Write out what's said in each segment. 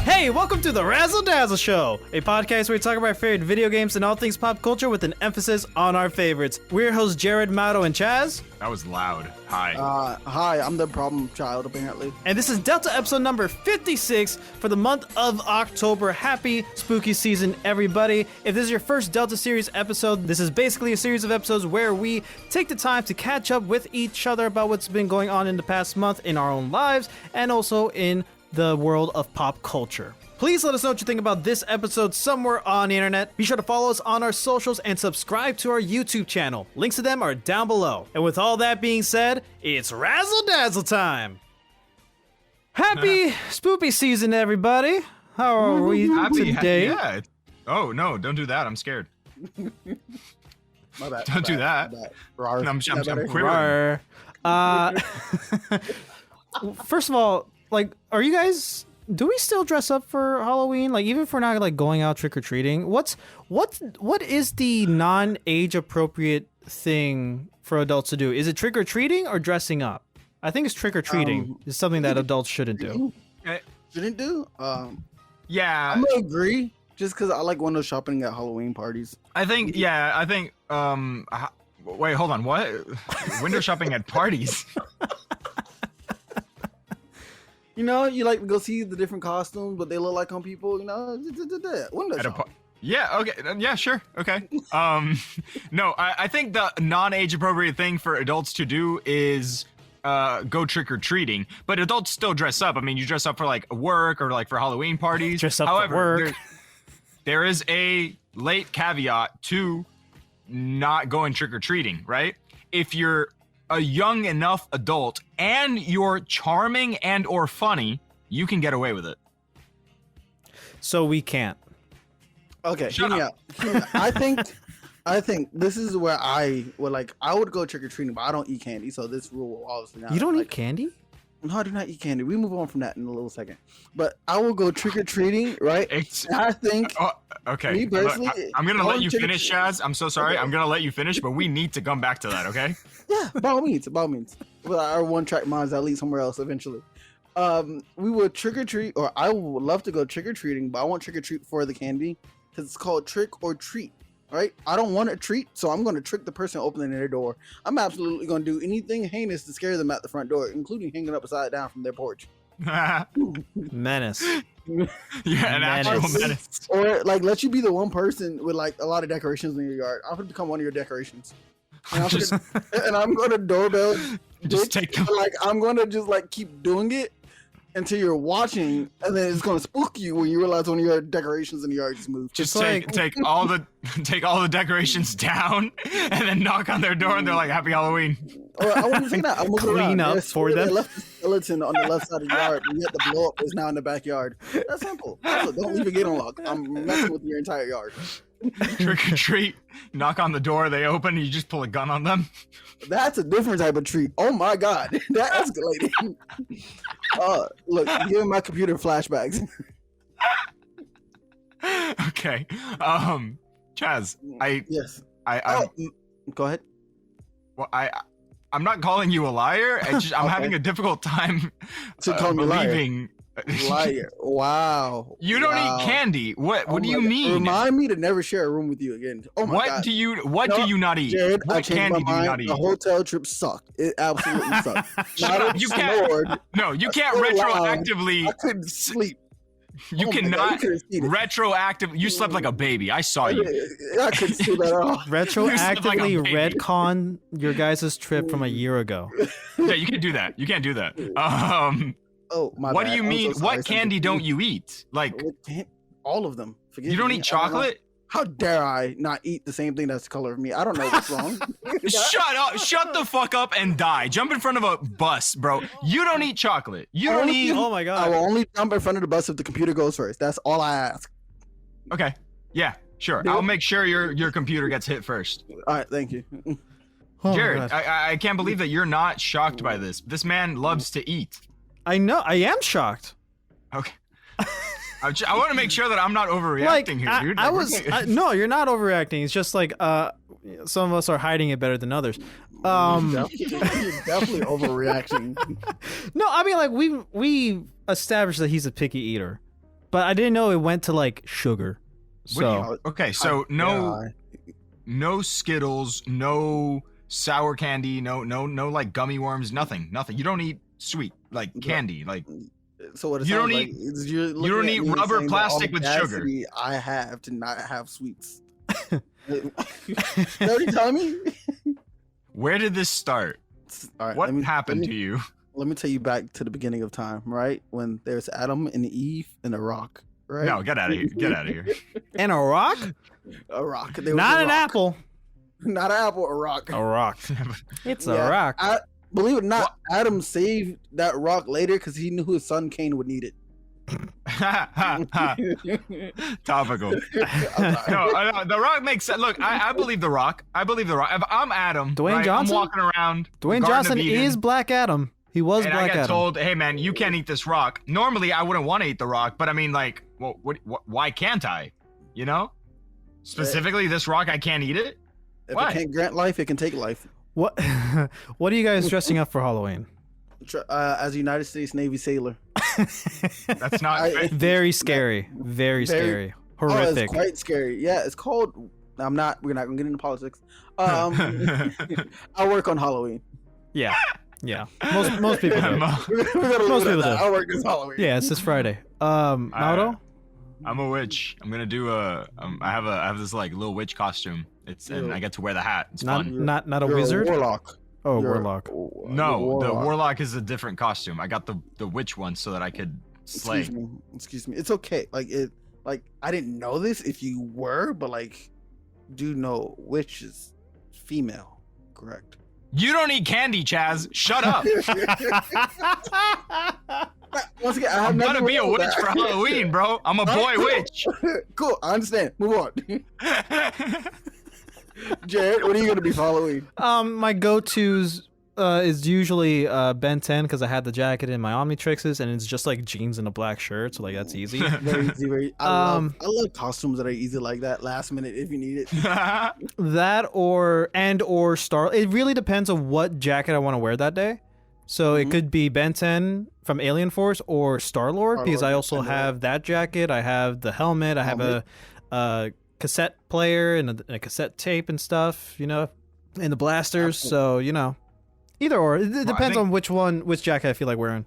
Hey, welcome to the Razzle Dazzle Show, a podcast where we talk about our favorite video games and all things pop culture with an emphasis on our favorites. We're your hosts, Jared, Mauro, and Chaz. That was loud. Hi. Hi, I'm the problem child, apparently. And this is Delta episode number 56 for the month of October. Happy spooky season, everybody. If this is your first Delta series episode, this is basically a series of episodes where we take the time to catch up with each other about what's been going on in the past month in our own lives and also in the world of pop culture. Please let us know what you think about this episode somewhere on the internet. Be sure to follow us on our socials and subscribe to our YouTube channel. Links to them are down below. And with all that being said, it's Razzle Dazzle time. Happy spoopy season, everybody. How are we today? Yeah. Oh, no, don't do that. I'm scared. My bad. Don't do that. I'm quivering. First of all, are you guys... Do we still dress up for Halloween? Even if we're not going out trick or treating, what is the non-age appropriate thing for adults to do? Is it trick or treating or dressing up? I think it's trick or treating is something that adults shouldn't do. Shouldn't do? Yeah, I'm gonna agree. Just because I like window shopping at Halloween parties. I think. Wait, hold on. What? Window shopping at parties? You know, you like to go see the different costumes, but they look like on people, window shopping. Yeah, okay. Yeah, sure. Okay. No, I think the non-age appropriate thing for adults to do is go trick-or-treating, but adults still dress up. I mean, you dress up for work or for Halloween parties. Dress up for work. There is a late caveat to not going trick-or-treating, right? If you're a young enough adult and you're charming and or funny, you can get away with it. So we can't. Okay, hear me out. I think this is where I would go trick-or-treating, but I don't eat candy, so this rule will obviously not. You don't eat candy? No, I do not eat candy. We move on from that in a little second. But I will go trick-or-treating, right? And I think... okay. Me personally... I'm going to let you finish, Chaz. I'm so sorry. Okay. I'm going to let you finish, but we need to come back to that, okay? Yeah, by all means. Well, our one-track minds that lead somewhere else eventually. We will trick-or-treat, or I would love to go trick-or-treating, but I want trick-or-treat for the candy, because it's called trick or treat. Right? I don't want a treat, so I'm going to trick the person opening their door. I'm absolutely going to do anything heinous to scare them at the front door, including hanging upside down from their porch. Menace. You're an actual menace. Or let you be the one person with a lot of decorations in your yard. I'm going to become one of your decorations. And I'm going to doorbell. Just take them. I'm going to just keep doing it until you're watching, and then it's gonna spook you when you realize one of your decorations in the yard just moved. Just take all the decorations down, and then knock on their door, and they're like, "Happy Halloween." Or I wouldn't say that. I'm looking clean around. up for them. They left the skeleton on the left side of the yard, and yet the blow up is now in the backyard. That's simple. Don't leave a gate unlocked. I'm messing with your entire yard. Trick or treat. Knock on the door. They open. And you just pull a gun on them. That's a different type of treat. Oh my god, that escalated. Look, giving my computer flashbacks. Okay. Chaz, Yes. Go ahead. Well, I'm not calling you a liar. I'm okay. Having a difficult time to call me believing. Liar. Wow. You don't eat candy. What do you mean? Remind me to never share a room with you again. Oh my God. Do you not eat? Jared, what candy do you not eat? The hotel trip sucked. It absolutely sucked. You can't retroactively. I couldn't sleep. You cannot retroactively. You slept like a baby. I saw you. I couldn't sleep at all. Retroactively retcon your guys' trip from a year ago. Yeah, you can't do that. You can't do that. Oh, my what bad. do you mean? So what candy don't you eat? All of them. You don't eat chocolate? How dare I not eat the same thing that's the color of me? I don't know what's wrong. Shut up. Shut the fuck up and die. Jump in front of a bus, bro. You don't eat chocolate. You don't eat... Oh my God. I will only jump in front of the bus if the computer goes first. That's all I ask. Okay. Yeah, sure. I'll make sure your computer gets hit first. All right. Thank you. Jared, I can't believe that you're not shocked by this. This man loves to eat. I know. I am shocked. Okay. I want to make sure that I'm not overreacting here, dude. No, you're not overreacting. It's just some of us are hiding it better than others. You're definitely overreacting. No, I mean we established that he's a picky eater. but I didn't know it went to like sugar. What do So okay, so no Skittles, no sour candy, no like gummy worms, nothing. You don't eat sweet like candy, like So what it you sounds don't like eat- is you're you looking don't at eat me and rubber saying that all plastic the with sugar. capacity I have to not have sweets. You already telling me? Where did this start? All right, What let me- happened let me- to you? Let me take you back to the beginning of time, right? When there's Adam and Eve and a rock, right? No, get out of here. Get out of here. and a rock, A rock. There was not a an rock. apple. Not an apple, a rock. A rock. It's a Yeah, rock. Believe it or not, Adam saved that rock later because he knew his son Cain would need it. Topical. No, the Rock makes sense. Look, I believe the Rock. I believe the Rock. If I'm Adam, Dwayne right, Johnson? I'm walking around. Dwayne Garden Johnson of Eden, is Black Adam. He was and Black I get Adam. told, "Hey, man, you can't eat this rock." Normally, I wouldn't want to eat the rock, but I mean, like, well, why can't I? You know, specifically this rock, I can't eat it. If Why? it can't grant life, it can take life. What? What are you guys dressing up for Halloween? As a United States Navy sailor. That's not. Very scary. Very scary. Oh, Horrific. it's quite scary. Yeah, it's called. We're not gonna get into politics. I work on Halloween. Yeah. Yeah. Most people do. We're gonna leave Most it at people that. do. I work this Halloween. Yeah, it's this Friday. Mauro? I'm a witch. I'm gonna do I have this like little witch costume. And I get to wear the hat. It's Not fun. not a You're wizard? warlock. Oh, You're- warlock. No, the warlock is a different costume. I got the witch one so that I could slay. Excuse me. It's okay. Like I didn't know this if you were, but like, do know witch is female, correct? You don't eat candy, Chaz. Shut up. Once again, I have I'm nothing gonna be a wrong with witch for that. Halloween, bro. I'm a boy witch. Cool. I understand. Move on. Jared, what are you gonna be for Halloween? My go-tos is usually Ben 10 because I had the jacket in my Omnitrixes and it's just like jeans and a black shirt, so like that's easy. Very easy. I love costumes that are easy like that. Last minute, if you need it. That or Star. It really depends on what jacket I want to wear that day. So it could be Ben 10 from Alien Force or Star-Lord because I also have that jacket. I have the helmet. I have a cassette player and a cassette tape and stuff, you know, and the blasters. So, you know, either or. It depends on which jacket I feel like wearing.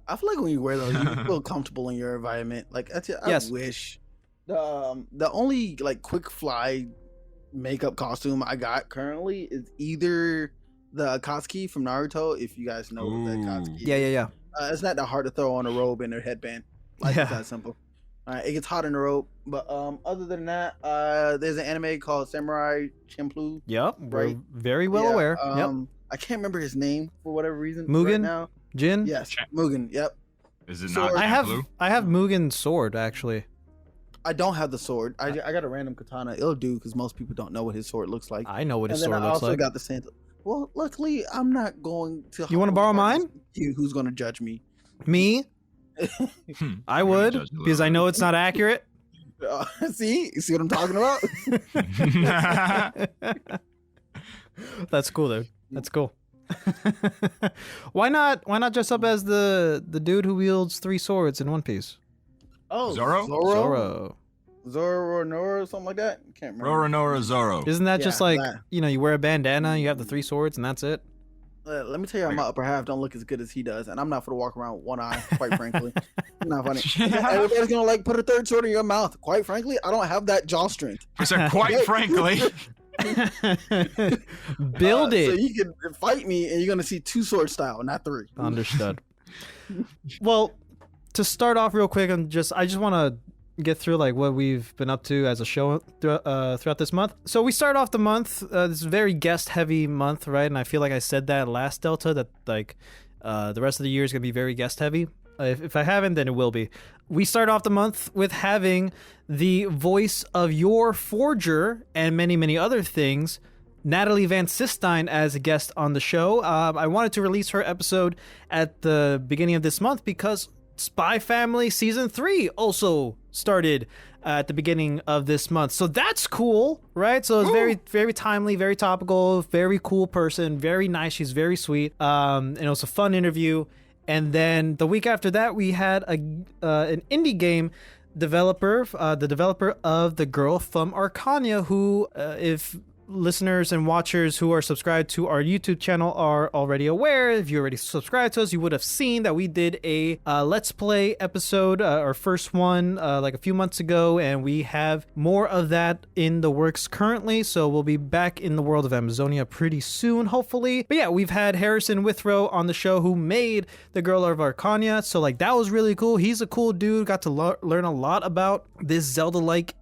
I feel like when you wear those, you feel comfortable in your environment. Like I Yes. wish the only like quick fly makeup costume I got currently is either the Akatsuki from Naruto. If you guys know what the Akatsuki is. Yeah. It's not that hard to throw on a robe and a headband. Like it's that simple. All right, it gets hot in the robe, but other than that, there's an anime called Samurai Champloo. Yep. We're Right. very well aware. Yep. I can't remember his name for whatever reason. Mugen? right now. Jin? Yes, Mugen. Yep. Is it Sword. not? I have Mugen's sword actually. I don't have the sword. I got a random katana. It'll do because most people don't know what his sword looks like. I know what his and then sword I looks also like. got the Santa. Well, luckily, I'm not going to. You wanna borrow mine? You, who's going to judge me? Me? I would judge a because I know it's not accurate. See what I'm talking about? That's cool, dude. That's cool. Why not dress up as the dude who wields 3 swords in One Piece? Oh, Zoro? Zoro or Nora or something like that. Can't remember. Roronoa Zoro. Isn't that just Yeah, like that. you know, you wear a bandana, you have the 3 swords, and that's it? Let me tell you, my upper half don't look as good as he does, and I'm not for to walk around with one eye. Quite frankly, not funny. Everybody's gonna like put a third sword in your mouth. Quite frankly, I don't have that jaw strength. I said, quite frankly. Build So it. you can fight me, and you're gonna see 2 sword style, not 3. Understood. Well, to start off real quick, I just want to get through like what we've been up to as a show throughout this month. So we start off the month. This is a very guest heavy month, right? And I feel like I said that last Delta that like the rest of the year is gonna be very guest heavy. If I haven't, then it will be. We start off the month with having the voice of your Forger and many, many other things, Natalie Van Sistine, as a guest on the show. I wanted to release her episode at the beginning of this month because Spy Family Season 3 also started at the beginning of this month. So that's cool, right? So it's very, very timely, very topical, very cool person, very nice. She's very sweet. And it was a fun interview. And then the week after that, we had an indie game the developer of The Girl from Arcania, who, if listeners and watchers who are subscribed to our YouTube channel are already aware, if you already subscribed to us, you would have seen that we did a Let's Play episode, our first one, like a few months ago, and we have more of that in the works currently, so we'll be back in the world of Amazonia pretty soon, hopefully. But yeah, we've had Harrison Withrow on the show who made The Girl of Arcania, so like that was really cool. He's a cool dude, got to learn a lot about this Zelda-like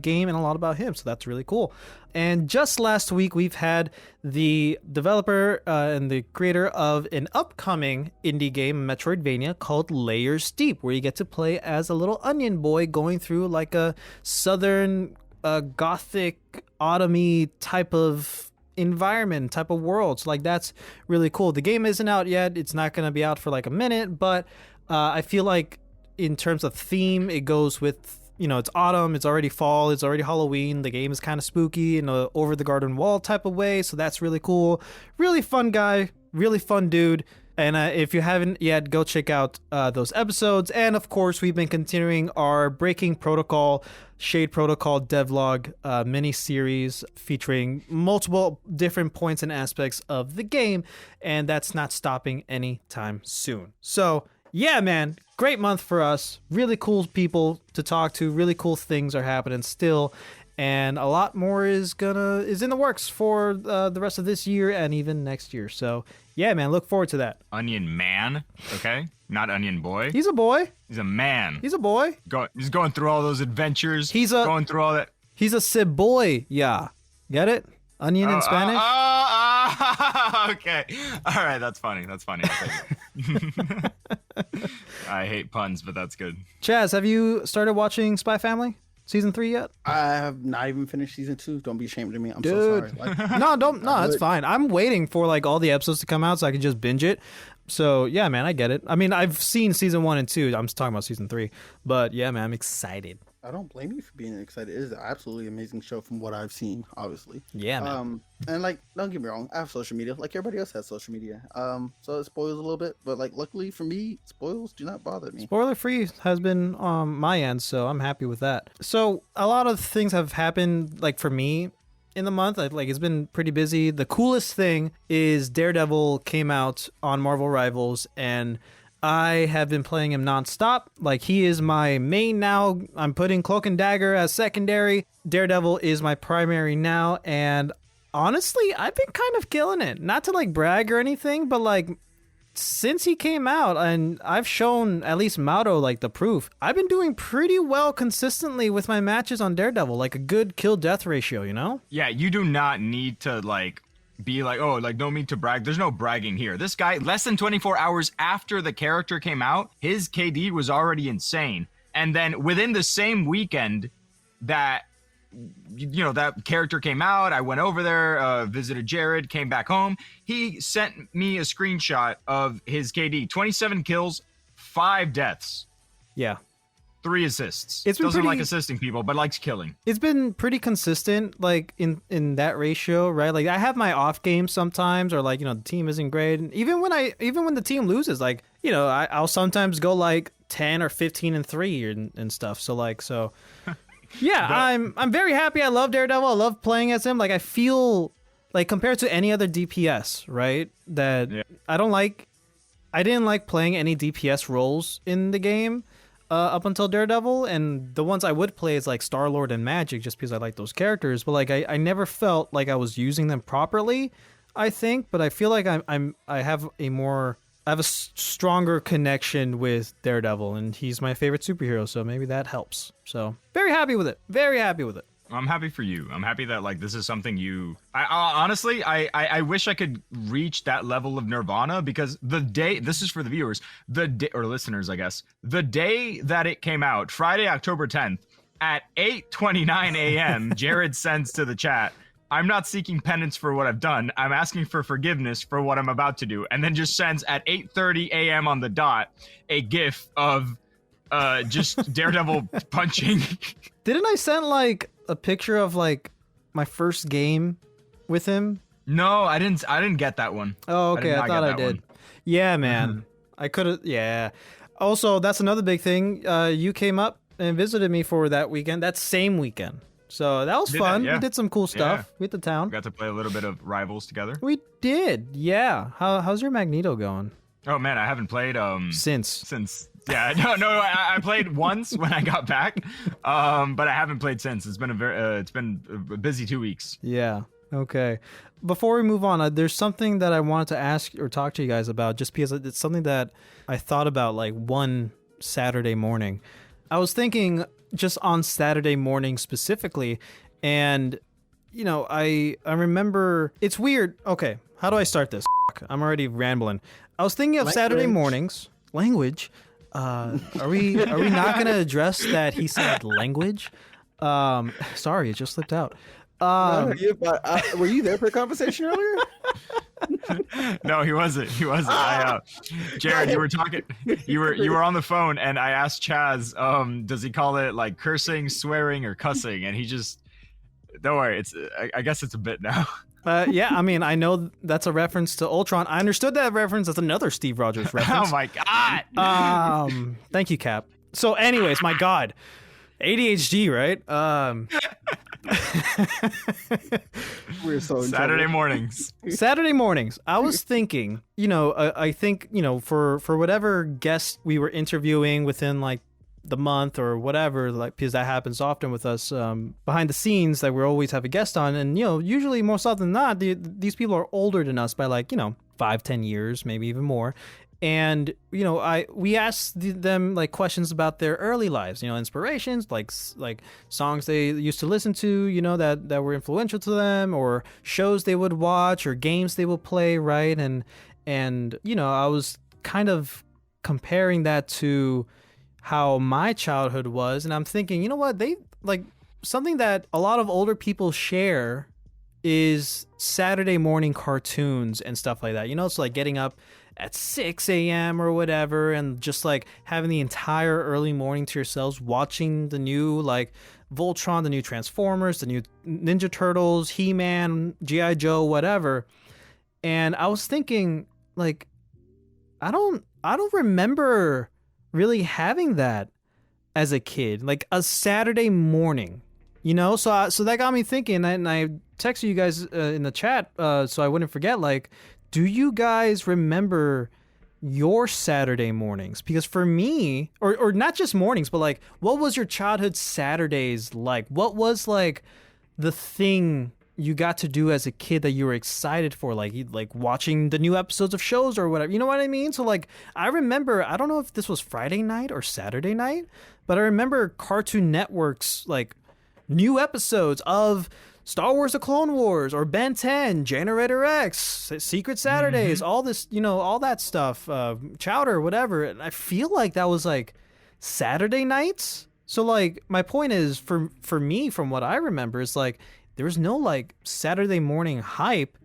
game and a lot about him, so that's really cool. And just last week, we've had the developer and the creator of an upcoming indie game, Metroidvania, called Layers Deep, where you get to play as a little onion boy going through like a southern gothic autumny type of environment, type of world. So like that's really cool. The game isn't out yet. It's not going to be out for like a minute, but I feel like in terms of theme, it goes with, you know, it's autumn, it's already fall, it's already Halloween. The game is kind of spooky in a over the garden wall type of way, so that's really cool. Really fun guy, really fun dude. And if you haven't yet, go check out those episodes. And of course, we've been continuing our Breaking Protocol, Shade Protocol devlog mini-series featuring multiple different points and aspects of the game, and that's not stopping anytime soon. So yeah, man, great month for us. Really cool people to talk to. Really cool things are happening still, and a lot more is in the works for the rest of this year and even next year. So yeah, man, look forward to that. Onion man, okay, not onion boy. He's a boy. He's a man. He's a boy. He's going through all those adventures. Going through all that. He's a Ciboy. Yeah, get it? Onion in Spanish. Okay. All right, that's funny. That's funny. I hate puns, but that's good. Chaz, have you started watching Spy Family season 3 yet? I have not even finished season 2. Don't be ashamed of me. I'm Dude. so sorry. Like, No, it's fine. I'm waiting for like all the episodes to come out so I can just binge it. So yeah, man, I get it. I mean, I've seen season 1 and 2. I'm talking about season 3, but yeah, man, I'm excited. I don't blame you for being excited. It is an absolutely amazing show from what I've seen, obviously. Yeah, man. And like, don't get me wrong, I have social media, like everybody else has social media. So it spoils a little bit, but like, luckily for me, spoils do not bother me. Spoiler free has been on my end, so I'm happy with that. So a lot of things have happened, like for me, in the month. Like it's been pretty busy. The coolest thing is Daredevil came out on Marvel Rivals, and I have been playing him nonstop. Like, he is my main now. I'm putting Cloak and Dagger as secondary. Daredevil is my primary now. And honestly, I've been kind of killing it. Not to like brag or anything, but like since he came out, and I've shown at least Mauro like the proof, I've been doing pretty well consistently with my matches on Daredevil. Like a good kill death ratio, you know? Yeah, you do not need to like be like, oh, like no need to brag. There's no bragging here. This guy, less than 24 hours after the character came out, his KD was already insane. And then within the same weekend that, you know, that character came out, I went over there, visited Jared, came back home. He sent me a screenshot of his KD, 27 kills, 5 deaths. Yeah. 3 assists. It's been Doesn't pretty, like assisting people, but likes killing. It's been pretty consistent, like in that ratio, right? Like I have my off games sometimes, or like, you know, the team isn't great. And even when the team loses, like, you know, I'll sometimes go like 10 or 15-3 and stuff. So like, yeah, I'm very happy. I love Daredevil. I love playing as him. Like I feel like compared to any other DPS, right? That yeah. I didn't like playing any DPS roles in the game. Up until Daredevil, and the ones I would play is like Star-Lord and Magic, just because I like those characters. But like I never felt like I was using them properly, I think. But I feel like I have a stronger connection with Daredevil, and he's my favorite superhero, so maybe that helps. So very happy with it. Very happy with it. I'm happy for you. I'm happy that like this is something you. Honestly, I wish I could reach that level of nirvana, because the day, this is for the viewers, the day, or listeners, I guess, the day that it came out, Friday, October 10th at 8:29 a.m. Jared sends to the chat, "I'm not seeking penance for what I've done. I'm asking for forgiveness for what I'm about to do," and then just sends at 8:30 a.m. on the dot a GIF of just Daredevil punching. Didn't I send like a picture of like my first game with him? No, I didn't get that one. Oh, okay. I thought I did. One. Yeah, man. I could have. Yeah. Also, that's another big thing. You came up and visited me for that weekend, that same weekend. So that was fun. Yeah. We did some cool stuff. We hit the town. We got to play a little bit of Rivals together. We did, yeah. How's your Magneto going? Oh man, I haven't played since. Yeah, no, I played once when I got back, but I haven't played since. It's been a busy 2 weeks. Yeah. Okay. Before we move on, there's something that I wanted to ask or talk to you guys about, just because it's something that I thought about like one Saturday morning. I was thinking just on Saturday morning specifically, and you know, I remember it's weird. Okay, how do I start this? I'm already rambling. I was thinking of Saturday mornings. Language. Are we not gonna address that he said language? Sorry, it just slipped out. Were you there for a conversation earlier? No, he wasn't. Jared, you were talking. You were on the phone, and I asked Chaz, does he call it like cursing, swearing, or cussing? And he just, don't worry. I guess it's a bit now. Yeah, I mean, I know that's a reference to Ultron. I understood that reference. That's another Steve Rogers reference. Oh my God. Thank you, Cap. So, anyways, my God, ADHD, right? We're so Saturday mornings. Saturday mornings. I was thinking, you know, I think, you know, for whatever guest we were interviewing within like the month or whatever, like, because that happens often with us behind the scenes, that we always have a guest on, and you know, usually most often than not, these people are older than us by like, you know, 5-10 years, maybe even more. And you know, we asked them like questions about their early lives, you know, inspirations, like songs they used to listen to, you know, that were influential to them, or shows they would watch, or games they would play, right? And you know, I was kind of comparing that to how my childhood was, and I'm thinking, you know what, they like something that a lot of older people share is Saturday morning cartoons and stuff like that. You know, it's like getting up at 6 a.m. or whatever, and just like having the entire early morning to yourselves, watching the new like Voltron, the new Transformers, the new Ninja Turtles, He-Man, G.I. Joe, whatever. And I was thinking, like, I don't remember really having that as a kid, like a Saturday morning, you know? So that got me thinking, and I texted you guys in the chat so I wouldn't forget, like, do you guys remember your Saturday mornings? Because for me, or not just mornings, but like, what was your childhood Saturdays like? What was like the thing you got to do as a kid that you were excited for, like watching the new episodes of shows or whatever, you know what I mean? So like, I remember, I don't know if this was Friday night or Saturday night, but I remember Cartoon Network's like new episodes of Star Wars: The Clone Wars, or Ben 10, Generator X, Secret Saturdays, all this, you know, all that stuff, Chowder, whatever. And I feel like that was like Saturday nights. So like, my point is, for me, from what I remember, is like, there was no like Saturday morning hype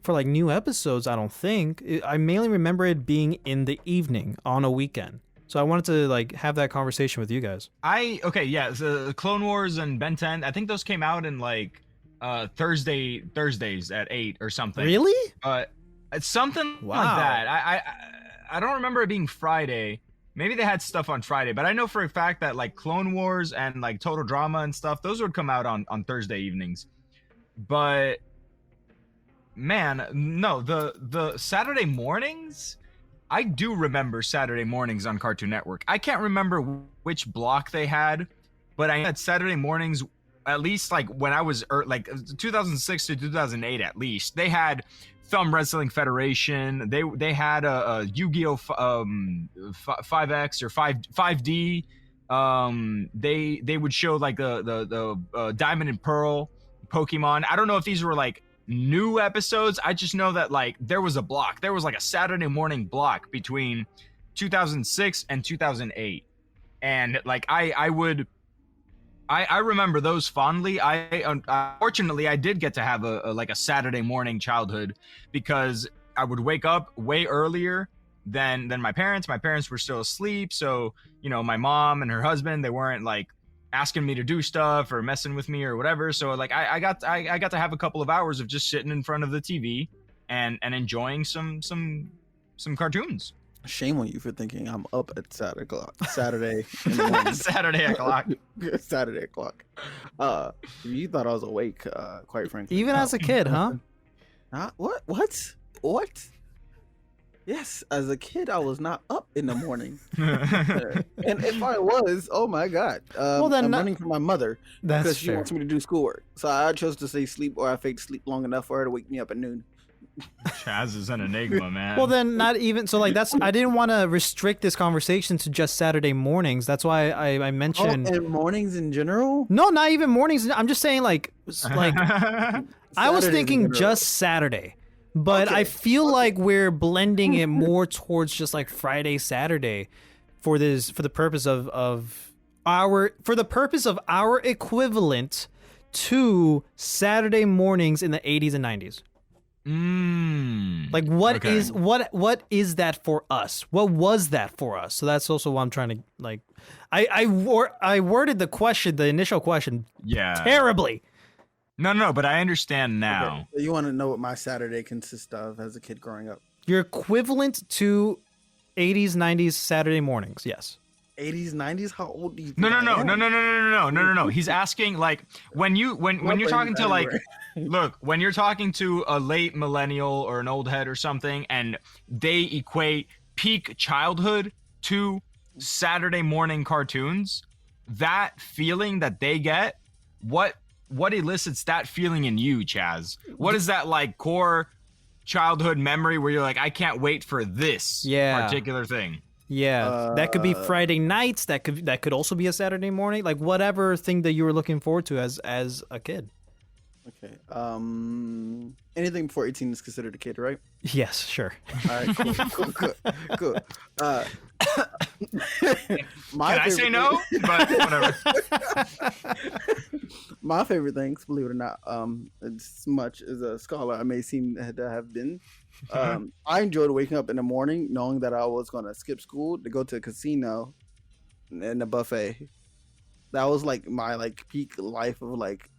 for like new episodes, I don't think. I mainly remember it being in the evening on a weekend. So I wanted to like have that conversation with you guys. So Clone Wars and Ben 10, I think those came out in like Thursdays at 8 or something. Really? It's something like that. I don't remember it being Friday. Maybe they had stuff on Friday, but I know for a fact that like Clone Wars and like Total Drama and stuff, those would come out on Thursday evenings. But man, no, the Saturday mornings, I do remember Saturday mornings on Cartoon Network. I can't remember which block they had, but I had Saturday mornings at least like when I was like 2006 to 2008 at least. They had Thumb Wrestling Federation. They had a Yu-Gi-Oh 5X or 5D. They would show like the Diamond and Pearl Pokemon. I don't know if these were like new episodes. I just know that like there was a block. There was like a Saturday morning block between 2006 and 2008, and like I remember those fondly. Unfortunately, I did get to have a Saturday morning childhood, because I would wake up way earlier than my parents. My parents were still asleep, so you know, my mom and her husband, they weren't like asking me to do stuff or messing with me or whatever. So like I got to have a couple of hours of just sitting in front of the TV and enjoying some cartoons. Shame on you for thinking I'm up at Saturday in the morning. Saturday o'clock. Saturday o'clock. You thought I was awake, quite frankly. Even as a kid, huh? What? What? Yes, as a kid, I was not up in the morning. And if I was, oh my God. Well, then I'm running from my mother That's because she fair. wants me to do schoolwork. So I chose to stay asleep, or I faked sleep long enough for her to wake me up at noon. Chaz is an enigma, man. Well, then not even so. Like that's I didn't want to restrict this conversation to just Saturday mornings. That's why I mentioned. And mornings in general? No, not even mornings. I'm just saying like I was Saturdays in thinking general. just Saturday, but I feel like we're blending it more towards just like Friday, Saturday, for the purpose of our equivalent to Saturday mornings in the 80s and 90s. Like what is that for us? What was that for us? So that's also what I'm trying to like. I worded the initial question terribly. No, but I understand now. Okay. So you want to know what my Saturday consists of as a kid growing up? Your equivalent to 80s, 90s Saturday mornings, yes. 80s, 90s? How old do you think No. He's asking like when you're talking to like look, when you're talking to a late millennial or an old head or something and they equate peak childhood to Saturday morning cartoons, that feeling that they get, what elicits that feeling in you, Chaz? What is that like core childhood memory where you're like, I can't wait for this particular thing? Yeah, that could be Friday nights. That could also be a Saturday morning. Like whatever thing that you were looking forward to as a kid. Okay. Anything before 18 is considered a kid, right? Yes, sure. All right. Cool. Can I say no? But whatever. My favorite things, believe it or not, as much as a scholar I may seem to have been, I enjoyed waking up in the morning knowing that I was going to skip school to go to a casino and a buffet. That was like my like peak life of like,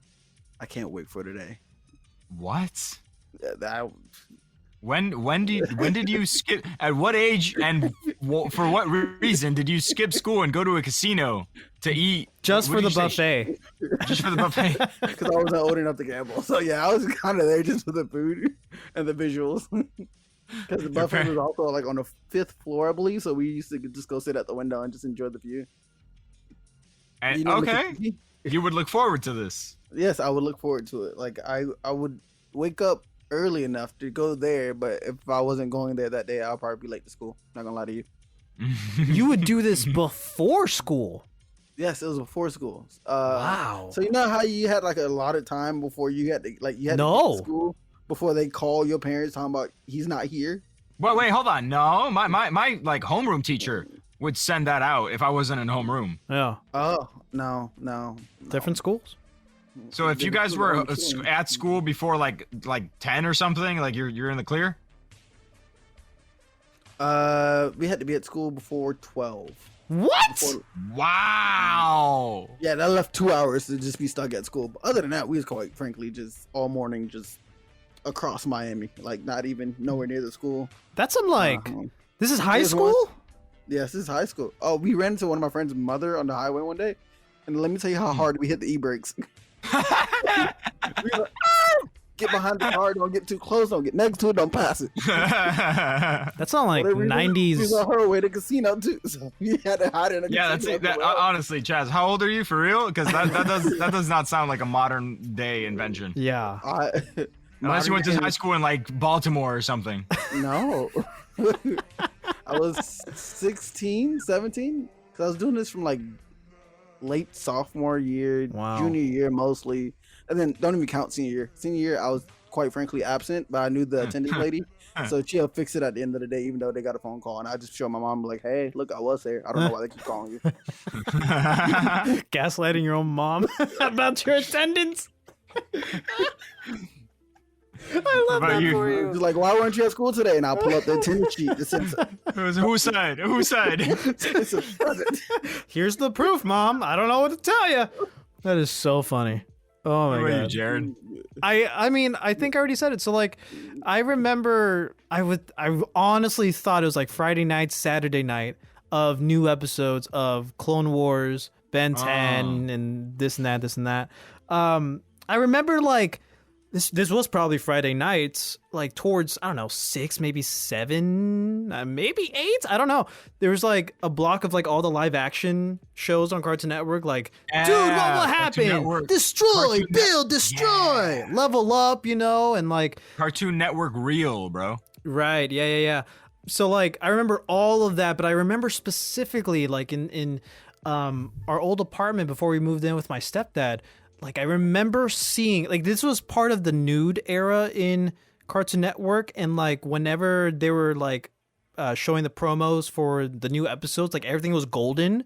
I can't wait for today. What? That When did you skip? At what age and for what reason did you skip school and go to a casino to eat? Just for the buffet. Just for the buffet. because I wasn't old enough to gamble. So yeah, I was kind of there just for the food and the visuals. Because the buffet was also like on the 5th floor, I believe. So we used to just go sit at the window and just enjoy the view. And, You know, okay, you would look forward to this. Yes, I would look forward to it. Like I would wake up early enough to go there, but if I wasn't going there that day, I'll probably be late to school. Not gonna lie to you. You would do this before school. Yes, it was before school. Wow. So you know how you had like a lot of time before you had to to get No. to school before they call your parents talking about he's not here. Well, wait, hold on. No, my like homeroom teacher would send that out if I wasn't in homeroom. Yeah. Oh no. Different schools. So if you guys were at school before like 10 or something, like you're in the clear. We had to be at school before 12. What? Wow. Yeah, that left 2 hours to just be stuck at school. But other than that, we was quite frankly just all morning just across Miami, like not even nowhere near the school. That's some like. Uh-huh. This is high Here's school. Yes, this is high school. Oh, we ran into one of my friend's mother on the highway one day, and let me tell you how hard we hit the e-brakes. We were like, "Ah!" Get behind the car, don't get too close, don't get next to it, don't pass it. That's not like Whatever reason, 90s. We was on her way to casino too, so we had to hide in a Yeah, that's casino. it. Honestly, Chaz, how old are you for real? Because that does not sound like a modern day invention. Yeah. Unless you went to high school in like Baltimore or something. No. I was 16, 17. Because I was doing this from like late sophomore year, Wow. junior year mostly. And then don't even count senior year. Senior year, I was quite frankly absent, but I knew the attendance lady. So she'll fix it at the end of the day, even though they got a phone call. And I just show my mom, like, hey, look, I was there. I don't know why they keep calling you. Gaslighting your own mom about your attendance. I love that for you. She's like, why weren't you at school today? And I'll pull up the attendance sheet. It says, Whose side? Whose side? it says present. Here's the proof, Mom. I don't know what to tell you. That is so funny. Oh What my about you, god. Jared? I mean, I think I already said it. So like, I remember I honestly thought it was like Friday night, Saturday night of new episodes of Clone Wars, Ben 10, and this and that, this and that. I remember like this was probably Friday nights, like towards, I don't know, 6, maybe 7, maybe 8. I don't know. There was like a block of like all the live action shows on Cartoon Network. Like, dude, what will Cartoon happen? Network. Destroy, Cartoon build, destroy, level up, you know, and like, Cartoon Network real, bro. right, yeah. So like, I remember all of that, but I remember specifically like in our old apartment before we moved in with my stepdad. Like, I remember seeing, like, this was part of the nude era in Cartoon Network, and, like, whenever they were, like, showing the promos for the new episodes, like, everything was golden,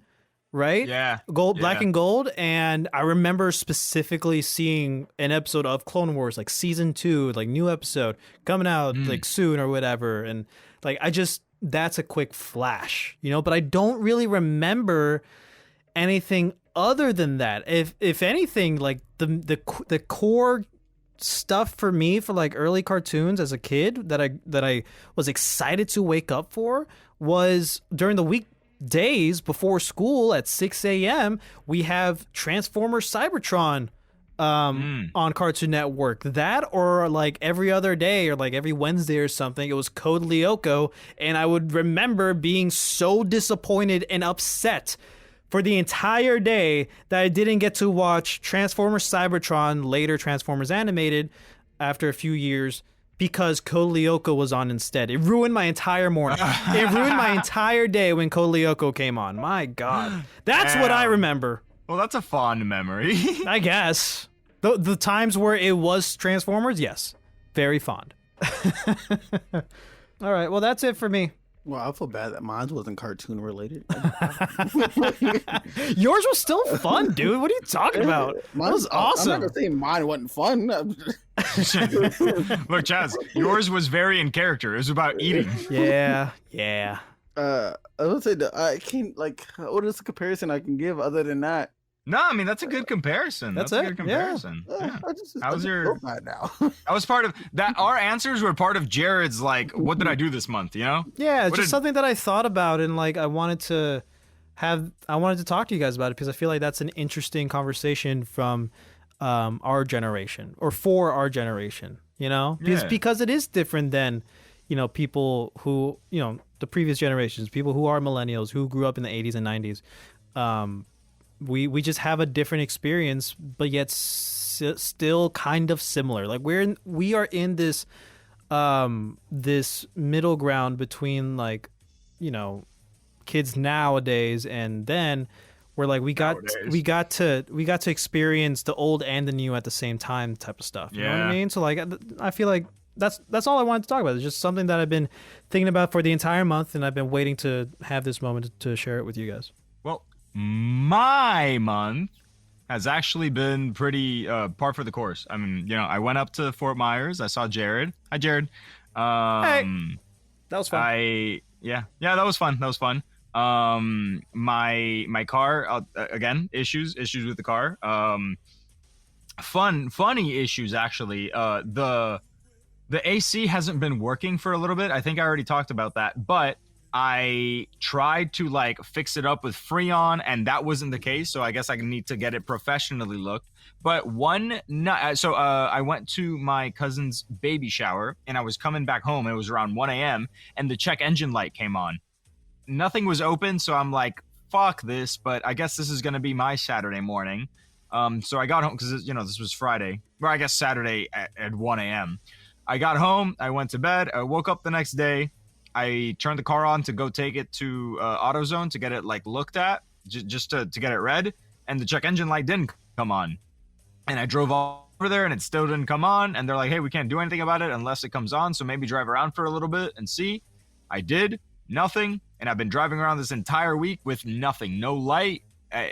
right? Yeah. Black and gold, and I remember specifically seeing an episode of Clone Wars, like, Season 2, like, new episode, coming out, like, soon or whatever, and, like, that's a quick flash, you know? But I don't really remember anything other than that. If anything, like the core stuff for me for like early cartoons as a kid that I was excited to wake up for was during the weekdays before school at 6 a.m. we have Transformers Cybertron on Cartoon Network. That, or like every other day or like every Wednesday or something, it was Code Lyoko, and I would remember being so disappointed and upset for the entire day that I didn't get to watch Transformers Cybertron, later Transformers Animated, after a few years, because Code Lyoko was on instead. It ruined my entire morning. It ruined my entire day when Code Lyoko came on. My God. That's what I remember. Well, that's a fond memory. I guess. The times where it was Transformers, yes. Very fond. All right, well, that's it for me. Well, I feel bad that mine wasn't cartoon related. Yours was still fun, dude. What are you talking about? That was awesome. I'm not gonna say mine wasn't fun. Look, Chaz, yours was very in character. It was about eating. Yeah. I would say that I can't, like, what is the comparison I can give other than that? No, I mean, that's a good comparison. That's a it? good comparison. Yeah. How's your bad now? I was part of that. Our answers were part of Jared's, like, what did I do this month, you know? Yeah, it's just something that I thought about, and like I wanted to talk to you guys about it because I feel like that's an interesting conversation from our generation, or for our generation, you know? Because it is different than, you know, people who, you know, the previous generations, people who are millennials, who grew up in the 80s and 90s. We just have a different experience, but yet still kind of similar. Like we are in this this middle ground between, like, you know, kids nowadays and then, where like we got to experience the old and the new at the same time type of stuff. You know what I mean? So like I feel like that's all I wanted to talk about. It's just something that I've been thinking about for the entire month, and I've been waiting to have this moment to share it with you guys. Well, my month has actually been pretty par for the course. I mean, you know, I went up to Fort Myers. I saw Jared. Hi, Jared. Hey. That was fun. Yeah, that was fun. My car, again, issues with the car. Funny issues, actually. The AC hasn't been working for a little bit. I think I already talked about that, but I tried to like fix it up with Freon, and that wasn't the case. So I guess I need to get it professionally looked. But I went to my cousin's baby shower, and I was coming back home, and it was around 1 a.m. and the check engine light came on. Nothing was open, so I'm like, fuck this. But I guess this is gonna be my Saturday morning. So I got home because, you know, this was Friday, or I guess Saturday at 1 a.m. I got home, I went to bed, I woke up the next day. I turned the car on to go take it to AutoZone to get it like looked at, just to get it read, and the check engine light didn't come on. And I drove over there and it still didn't come on, and they're like, hey, we can't do anything about it unless it comes on, so maybe drive around for a little bit and see. I did, nothing, and I've been driving around this entire week with nothing, no light,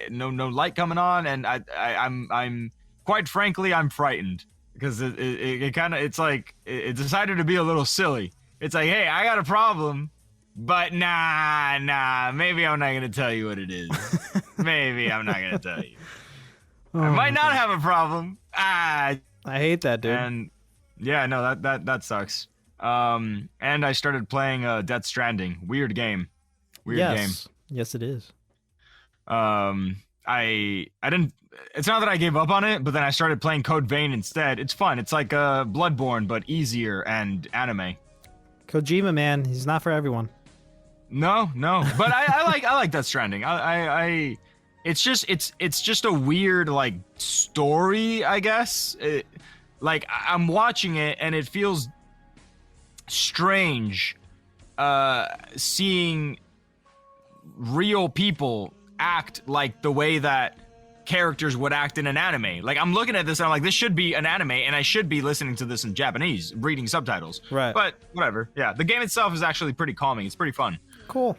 no light coming on, and I'm quite frankly, I'm frightened because it kind of, it's like it decided to be a little silly. It's like, hey, I got a problem, but nah, maybe I'm not going to tell you what it is. Maybe I'm not going to tell you. I might not have a problem. I hate that, dude. And yeah, no, that sucks. And I started playing Death Stranding. Weird game. Yes, it is. I didn't. It's not that I gave up on it, but then I started playing Code Vein instead. It's fun. It's like Bloodborne, but easier and anime. Kojima, man, he's not for everyone. No, but I like Death Stranding. It's just a weird like story, I guess. Like I'm watching it and it feels strange, seeing real people act like the way that characters would act in an anime. Like I'm looking at this and I'm like, this should be an anime and I should be listening to this in Japanese, reading subtitles. Right. But whatever. Yeah, the game itself is actually pretty calming. It's pretty fun. Cool.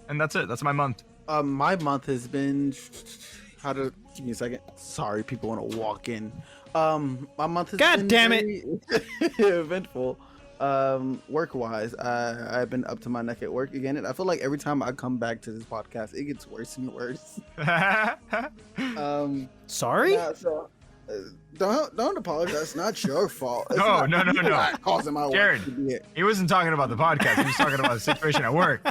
And that's it. That's my month. My month has been give me a second. Sorry, people want to walk in. My month has God been damn it. very eventful. Work wise, I've been up to my neck at work again, and I feel like every time I come back to this podcast, it gets worse and worse. Sorry? Yeah, so, don't apologize. It's not your fault. It's No. you're not causing my work Jared, to be it. he wasn't talking about the podcast. He was talking about the situation at work.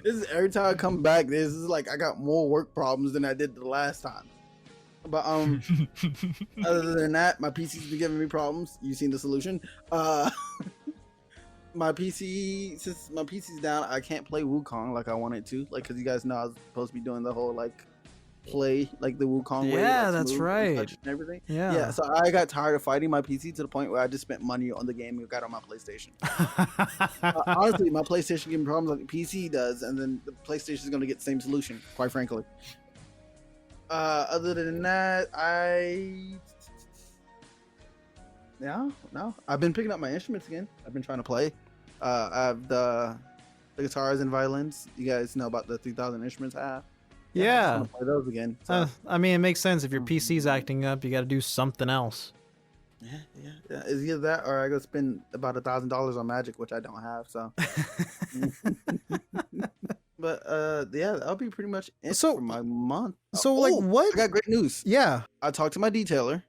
This is every time I come back. This is like I got more work problems than I did the last time. But other than that, my PC's been giving me problems. You've seen the solution. My PC, since my PC's down, I can't play Wukong like I wanted to. Like, cause you guys know I was supposed to be doing the whole like play like the Wukong way. Yeah, like, that's smooth right. and everything. Yeah. Yeah. So I got tired of fighting my PC to the point where I just spent money on the game I got on my PlayStation. Honestly, my PlayStation giving me problems like the PC does, and then the PlayStation is going to get the same solution. Quite frankly. Other than that, I've been picking up my instruments again. I've been trying to play. I have the guitars and violins. You guys know about the 3,000 instruments I have. Yeah. I want to play those again. So. I mean, it makes sense. If your PC's acting up, you got to do something else. Yeah. It's either that or I go spend about $1,000 on Magic, which I don't have. So. But yeah, that'll be pretty much it for my month. So what? I got great news. Yeah. I talked to my detailer.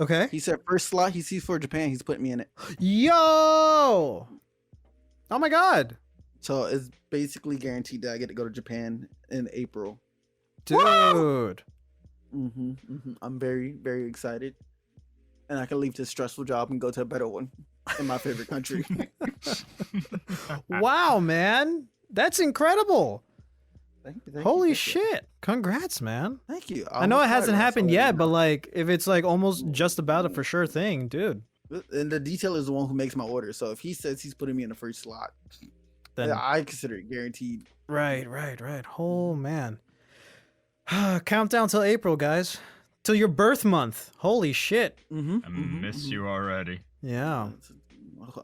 Okay. He said first slot he sees for Japan, he's putting me in it. Yo! Oh my God. So it's basically guaranteed that I get to go to Japan in April. Dude. I'm very, very excited. And I can leave this stressful job and go to a better one in my favorite country. Wow, man. That's incredible. Thank you. Holy shit. Congrats, man. Thank you. I know it hasn't happened yet, but like if it's like almost just about a for sure thing, dude. And the detailer is the one who makes my order. So if he says he's putting me in the first slot, then I consider it guaranteed. Right. Oh, man. Countdown till April, guys. Till your birth month. Holy shit. I miss you already. Yeah.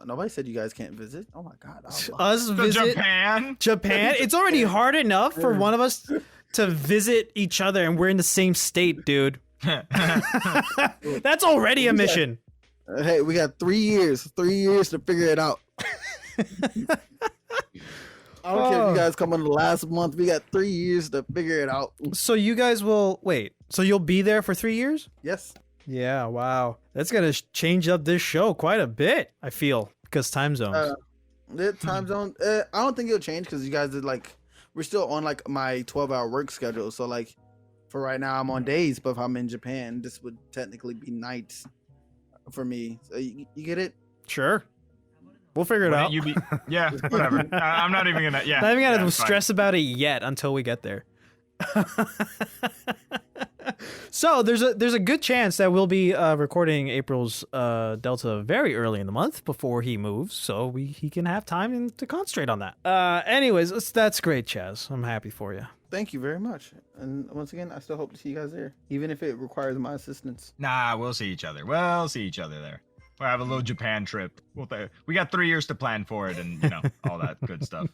Nobody said you guys can't visit. Oh my God. Us visit Japan? It's already hard enough for one of us to visit each other and we're in the same state, dude. That's already a mission. Hey, we got 3 years. 3 years to figure it out. I don't care if you guys come on the last month. We got 3 years to figure it out. So you guys will wait. So you'll be there for 3 years? Yes. Yeah. Wow. That's gonna change up this show quite a bit. I feel because time zones. The time zone. I don't think it'll change because you guys did like we're still on like my 12-hour work schedule. So like for right now I'm on days, but if I'm in Japan, this would technically be nights for me. So you get it? Sure. We'll figure it out. Yeah, whatever. I'm not even gonna. Yeah, not even gonna stress about it yet until we get there. So there's a good chance that we'll be recording April's Delta very early in the month before he moves, so he can have time to concentrate on that. Anyways, that's great, Chaz. I'm happy for you. Thank you very much. And once again, I still hope to see you guys there, even if it requires my assistance. Nah, we'll see each other. We'll see each other there. We'll have a little Japan trip. We got 3 years to plan for it and, all that good stuff.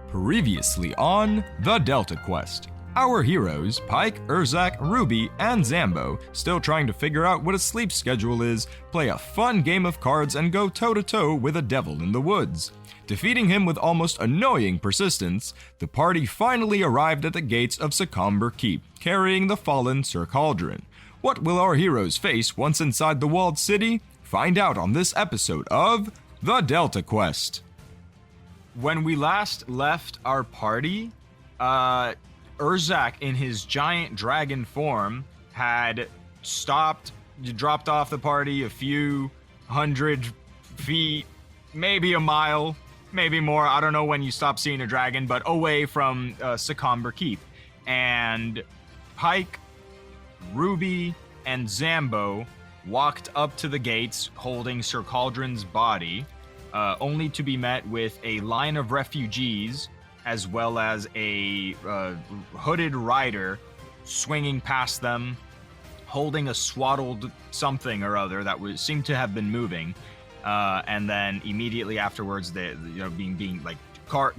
Previously on The Delta Quest. Our heroes, Pike, Urzak, Ruby, and Zambo, still trying to figure out what a sleep schedule is, play a fun game of cards and go toe-to-toe with a devil in the woods. Defeating him with almost annoying persistence, the party finally arrived at the gates of Secomber Keep, carrying the fallen Sir Cauldron. What will our heroes face once inside the walled city? Find out on this episode of The Delta Quest. When we last left our party, Urzak in his giant dragon form had dropped off the party a few hundred feet, maybe a mile, maybe more. I don't know when you stop seeing a dragon, but away from Secomber Keep. And Pike, Ruby, and Zambo walked up to the gates holding Sir Cauldron's body, only to be met with a line of refugees as well as a hooded rider swinging past them, holding a swaddled something or other that seemed to have been moving, and then immediately afterwards, being like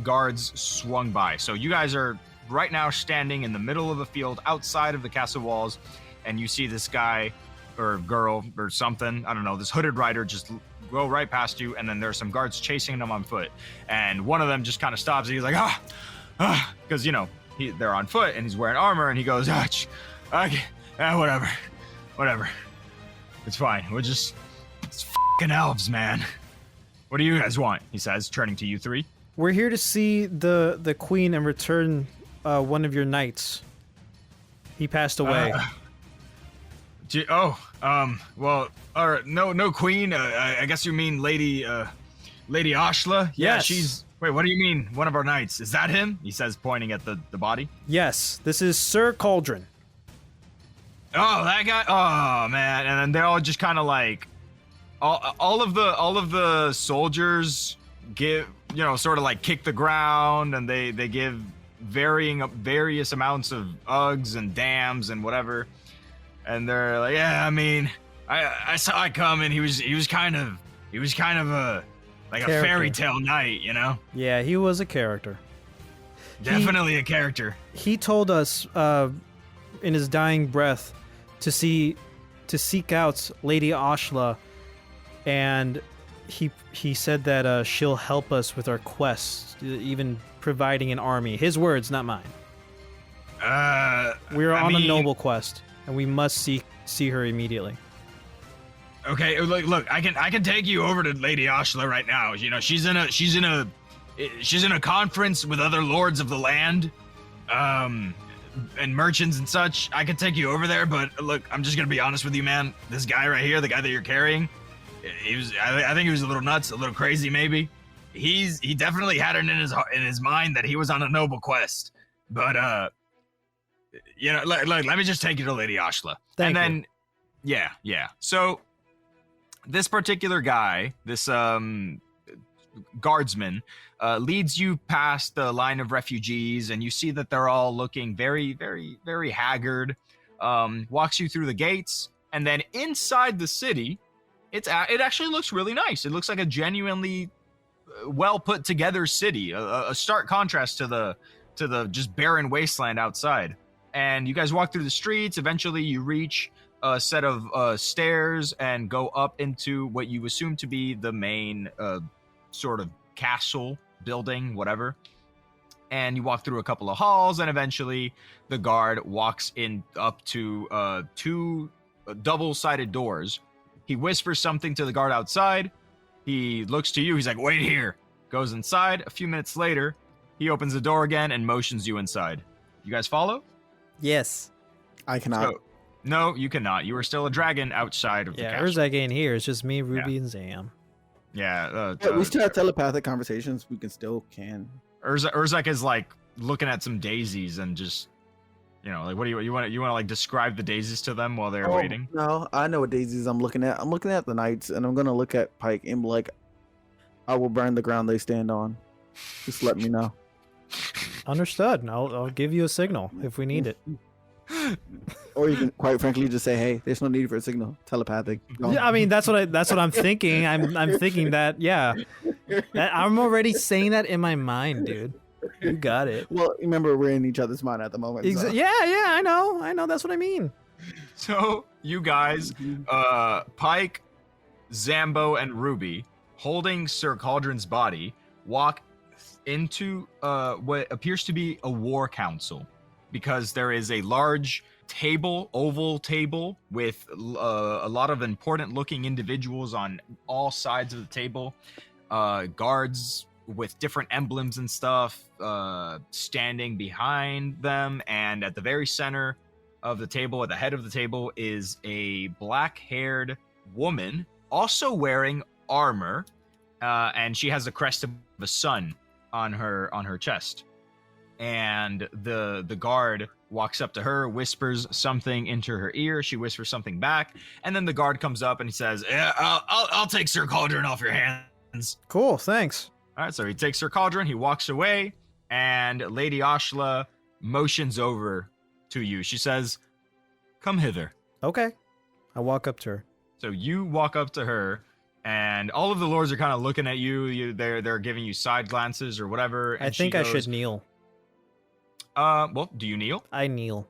guards swung by. So you guys are right now standing in the middle of a field outside of the castle walls, and you see this guy or girl or something, I don't know, this hooded rider just go right past you, and then there's some guards chasing them on foot, and one of them just kind of stops, and he's like, because they're on foot and he's wearing armor, and he goes, whatever, it's fine, it's fucking elves, man. What do you guys want? He says, turning to you three. We're here to see the queen and return one of your knights. He passed away. No queen. I guess you mean Lady Ashla. Yeah, yes. Wait, what do you mean? One of our knights? Is that him? He says, pointing at the body. Yes, this is Sir Cauldron. Oh, that guy. Oh man, and then they're all just kind of like, all of the soldiers give, sort of like kick the ground, and they give various amounts of ughs and damns and whatever. And they're like, yeah, I mean, I saw it coming. He was kind of a fairy tale knight, Yeah, he was a character. Definitely a character. He told us in his dying breath to seek out Lady Ashla, and he said that she'll help us with our quest, even providing an army. His words, not mine. We're on a noble quest, and we must see her immediately. Okay, look, I can take you over to Lady Ashla right now. She's in a conference with other lords of the land, and merchants and such. I can take you over there, but look, I'm just gonna be honest with you, man. This guy right here, the guy that you're carrying, I think he was a little nuts, a little crazy, maybe. He definitely had it in his mind that he was on a noble quest, but let me just take you to Lady Ashla. Thank you. Then, yeah. So, this particular guy, this guardsman, leads you past the line of refugees, and you see that they're all looking very, very, very haggard. Walks you through the gates, and then inside the city, it actually looks really nice. It looks like a genuinely well put together city, a stark contrast to the just barren wasteland outside. And you guys walk through the streets. Eventually, you reach a set of stairs and go up into what you assume to be the main sort of castle building, whatever. And you walk through a couple of halls, and eventually the guard walks in up to two double-sided doors. He whispers something to the guard outside. He looks to you. He's like, wait here. Goes inside. A few minutes later, he opens the door again and motions you inside. You guys follow? Yes. I cannot. No, you cannot. You are still a dragon outside of the castle. Urzak ain't here. It's just me, Ruby, and Zam. Yeah. We still have telepathic conversations. We can. Urzak is like looking at some daisies and just, like, what do you want to like describe the daisies to them while they're waiting? No, I know what daisies I'm looking at. I'm looking at the knights, and I'm gonna look at Pike and be like, I will burn the ground they stand on. Just let me know. Understood. I'll give you a signal if we need it. Or you can, quite frankly, just say, "Hey, there's no need for a signal. Telepathic." Yeah, I mean that's what I'm thinking. I'm thinking that. Yeah, I'm already saying that in my mind, dude. You got it. Well, remember, we're in each other's mind at the moment. So. Yeah, I know. That's what I mean. So you guys, Pike, Zambo, and Ruby, holding Sir Cauldron's body, walk into what appears to be a war council, because there is a large table, oval table, with a lot of important looking individuals on all sides of the table, guards with different emblems and stuff standing behind them, and at the very center of the table, at the head of the table, is a black-haired woman also wearing armor, and she has the crest of a sun on her chest. And the guard walks up to her, whispers something into her ear. She whispers something back, and then the guard comes up and he says, yeah, I'll take Sir Cauldron off your hands. Cool, thanks. All right, so he takes Sir Cauldron, he walks away, and Lady Ashla motions over to you. She says, come hither. Okay. I walk up to her. So you walk up to her, and all of the lords are kind of looking at you. They're giving you side glances or whatever. And I think I should kneel. Well, do you kneel? I kneel.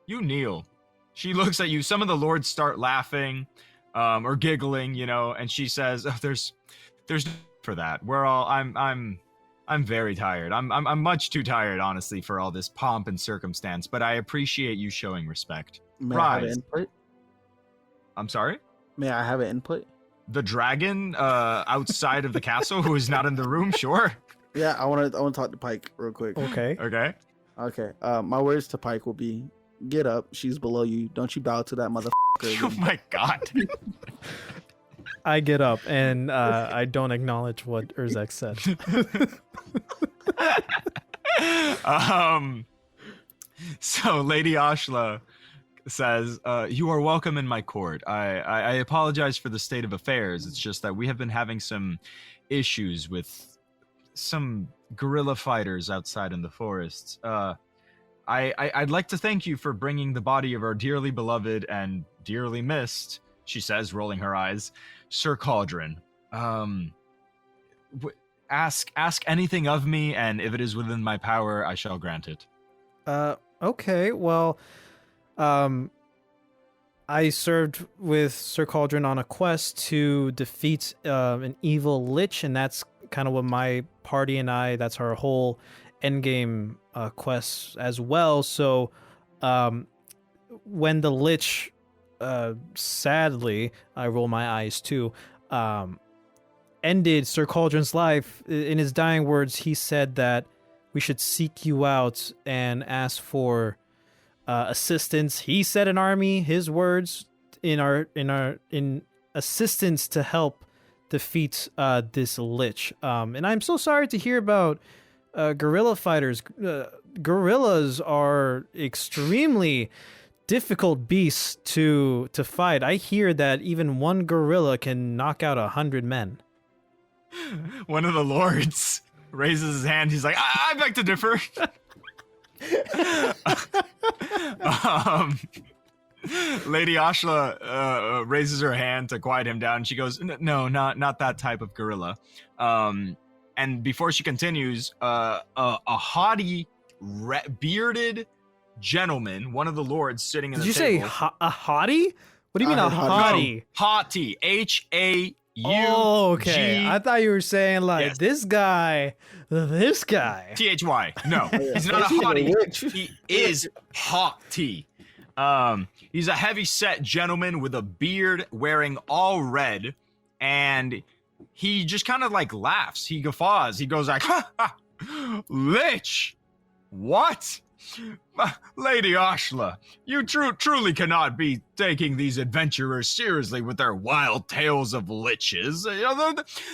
You kneel. She looks at you. Some of the lords start laughing, or giggling, and she says, oh, there's for that. I'm very tired. I'm much too tired, honestly, for all this pomp and circumstance, but I appreciate you showing respect. May I have an input? I'm sorry? May I have an input? The dragon outside of the castle who is not in the room, sure. Yeah, I want to talk to Pike real quick. Okay. Okay. My words to Pike will be, get up. She's below you. Don't you bow to that motherfucker. Oh my god. I get up and I don't acknowledge what Urzek said. So Lady Ashla says, you are welcome in my court. I apologize for the state of affairs. It's just that we have been having some issues with some guerrilla fighters outside in the forests. I'd like to thank you for bringing the body of our dearly beloved and dearly missed, she says, rolling her eyes, Sir Cauldron. Ask anything of me, and if it is within my power, I shall grant it. Okay, well, I served with Sir Cauldron on a quest to defeat an evil lich, and that's kind of what my party and that's our whole endgame quest as well. So when the lich, sadly, I roll my eyes too, ended Sir Cauldron's life, in his dying words, he said that we should seek you out and ask for assistance. He said an army, his words, in assistance to help defeat this lich. And I'm so sorry to hear about guerrilla fighters. Guerrillas are extremely difficult beasts to fight. I hear that even one gorilla can knock out 100 men. One of the lords raises his hand. He's like, I beg to differ. Lady Ashla raises her hand to quiet him down. She goes, no, not that type of gorilla. And before she continues, a haughty, bearded gentleman, one of the lords sitting in the table. Did you say a hottie? What do you mean a hottie? Haughty, Hau. Oh, okay. I thought you were saying like this guy. Thy. No, he's not a hottie. He is haughty. He's a heavy-set gentleman with a beard, wearing all red, and he just kind of like laughs. He guffaws. He goes like, ha, ha, lich. What? Lady Ashla, you truly cannot be taking these adventurers seriously with their wild tales of liches.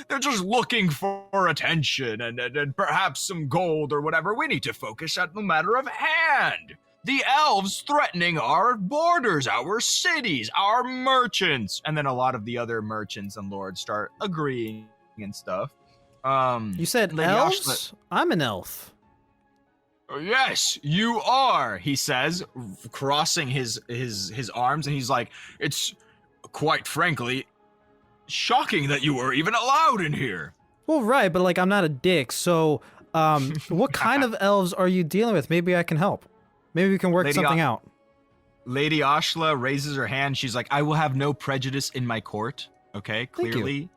They're just looking for attention and perhaps some gold or whatever. We need to focus on the matter of hand. The elves threatening our borders, our cities, our merchants. And then a lot of the other merchants and lords start agreeing and stuff. You said Lady elves? Ashla, I'm an elf. yes, you are, he says, crossing his arms, and he's like, it's quite frankly shocking that you were even allowed in here. Well, right, but like I'm not a dick, so what kind of elves are you dealing with? Maybe I can help. Maybe we can work something out. Lady Ashla raises her hand. She's like, I will have no prejudice in my court. Okay, clearly.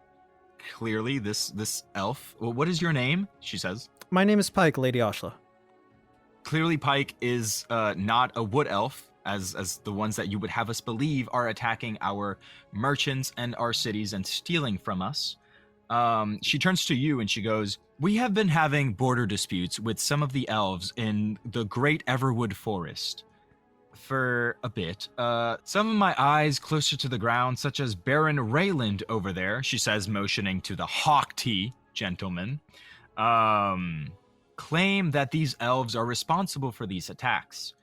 clearly this elf. Well, what is your name? She says. My name is Pike, Lady Ashla. Clearly, Pike is not a wood elf, as the ones that you would have us believe are attacking our merchants and our cities and stealing from us. She turns to you and she goes, "We have been having border disputes with some of the elves in the Great Everwood Forest for a bit. Some of my eyes closer to the ground, such as Baron Rayland over there," she says, motioning to the Hawk Tea gentleman, claim that these elves are responsible for these attacks.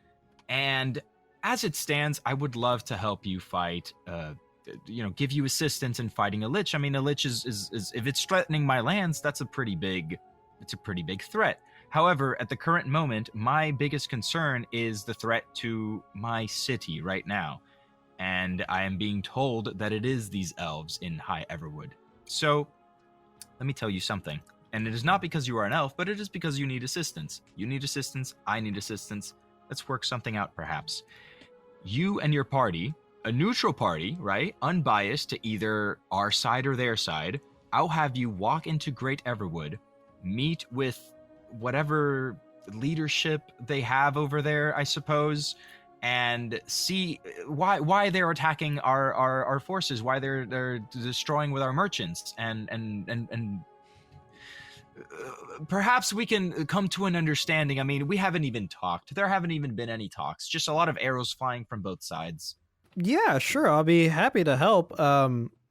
And as it stands, I would love to help you fight, give you assistance in fighting a lich. I mean, a lich is if it's threatening my lands, it's a pretty big threat. However, at the current moment, my biggest concern is the threat to my city right now. And I am being told that it is these elves in High Everwood. So, let me tell you something. And it is not because you are an elf, but it is because you need assistance. You need assistance, I need assistance. Let's work something out, perhaps. You and your party, a neutral party, right? Unbiased to either our side or their side. I'll have you walk into Great Everwood, meet with whatever leadership they have over there, I suppose, and see why they're attacking our forces, why they're destroying with our merchants, and perhaps we can come to an understanding. I mean, we haven't even talked. There haven't even been any talks. Just a lot of arrows flying from both sides. Yeah, sure. I'll be happy to help.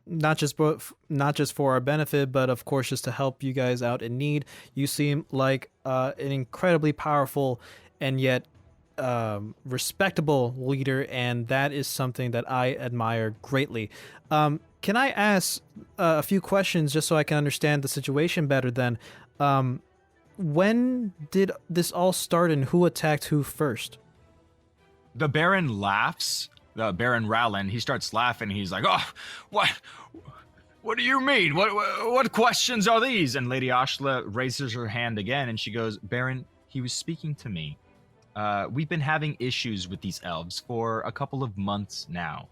Not just for our benefit, but of course just to help you guys out in need. You seem like an incredibly powerful and yet respectable leader, and that is something that I admire greatly. Can I ask a few questions just so I can understand the situation better then? When did this all start and who attacked who first? The Baron laughs. The Baron Rowland, he starts laughing. He's like, "Oh, what do you mean? What questions are these?" And Lady Ashla raises her hand again and she goes, "Baron, he was speaking to me. We've been having issues with these elves for a couple of months now.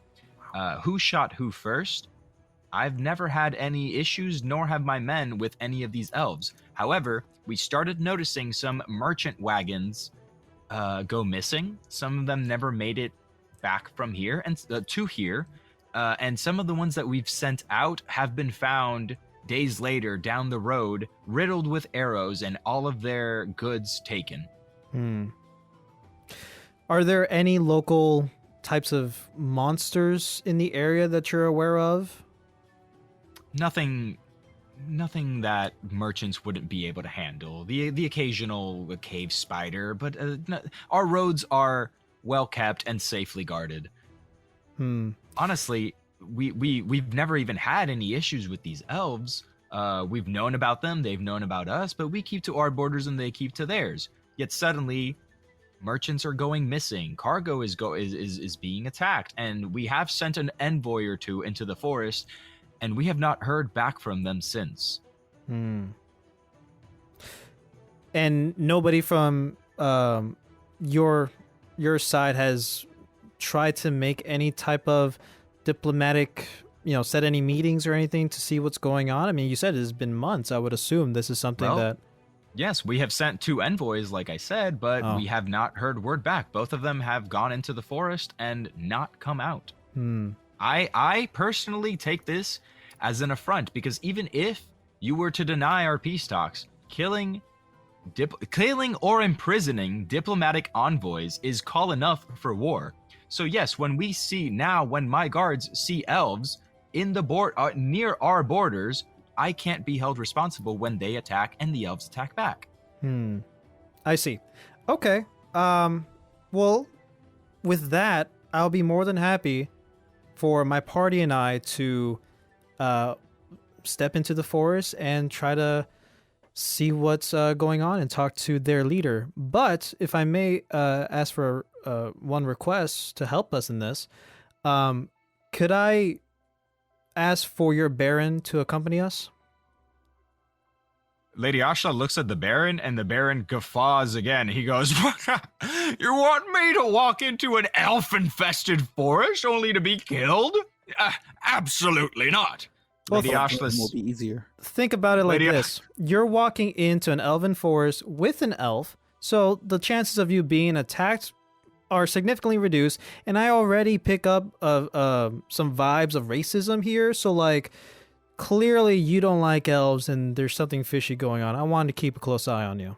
Who shot who first? I've never had any issues, nor have my men, with any of these elves. However, we started noticing some merchant wagons go missing. Some of them never made it back from here and to here. And some of the ones that we've sent out have been found days later down the road, riddled with arrows and all of their goods taken." Are there any local types of monsters in the area that you're aware of? Nothing that merchants wouldn't be able to handle. The occasional cave spider, but our roads are well kept and safely guarded. Honestly, we've never even had any issues with these elves. We've known about them, they've known about us, but we keep to our borders and they keep to theirs. Yet suddenly, merchants are going missing. Cargo is being attacked, and we have sent an envoy or two into the forest, and we have not heard back from them since. And nobody from your side has tried to make any type of diplomatic, set any meetings or anything to see what's going on? I mean, you said it's been months. I would assume this is something that... Yes, we have sent 2 envoys, like I said, but we have not heard word back. Both of them have gone into the forest and not come out. I personally take this as an affront, because even if you were to deny our peace talks, killing or imprisoning diplomatic envoys is call enough for war. So yes, when my guards see elves in the near our borders, I can't be held responsible when they attack and the elves attack back. I see. Okay. Well, with that, I'll be more than happy for my party and I to step into the forest and try to see what's going on and talk to their leader. But if I may ask for one request to help us in this, could I ask for your Baron to accompany us? Lady Asha looks at the Baron, and the Baron guffaws again. He goes, "You want me to walk into an elf-infested forest only to be killed? Absolutely not." Well, Lady Ashlis. will be easier. Think about it like Lady- this. You're walking into an elven forest with an elf, so the chances of you being attacked are significantly reduced, and I already pick up some vibes of racism here, so like clearly you don't like elves and there's something fishy going on. I wanted to keep a close eye on you.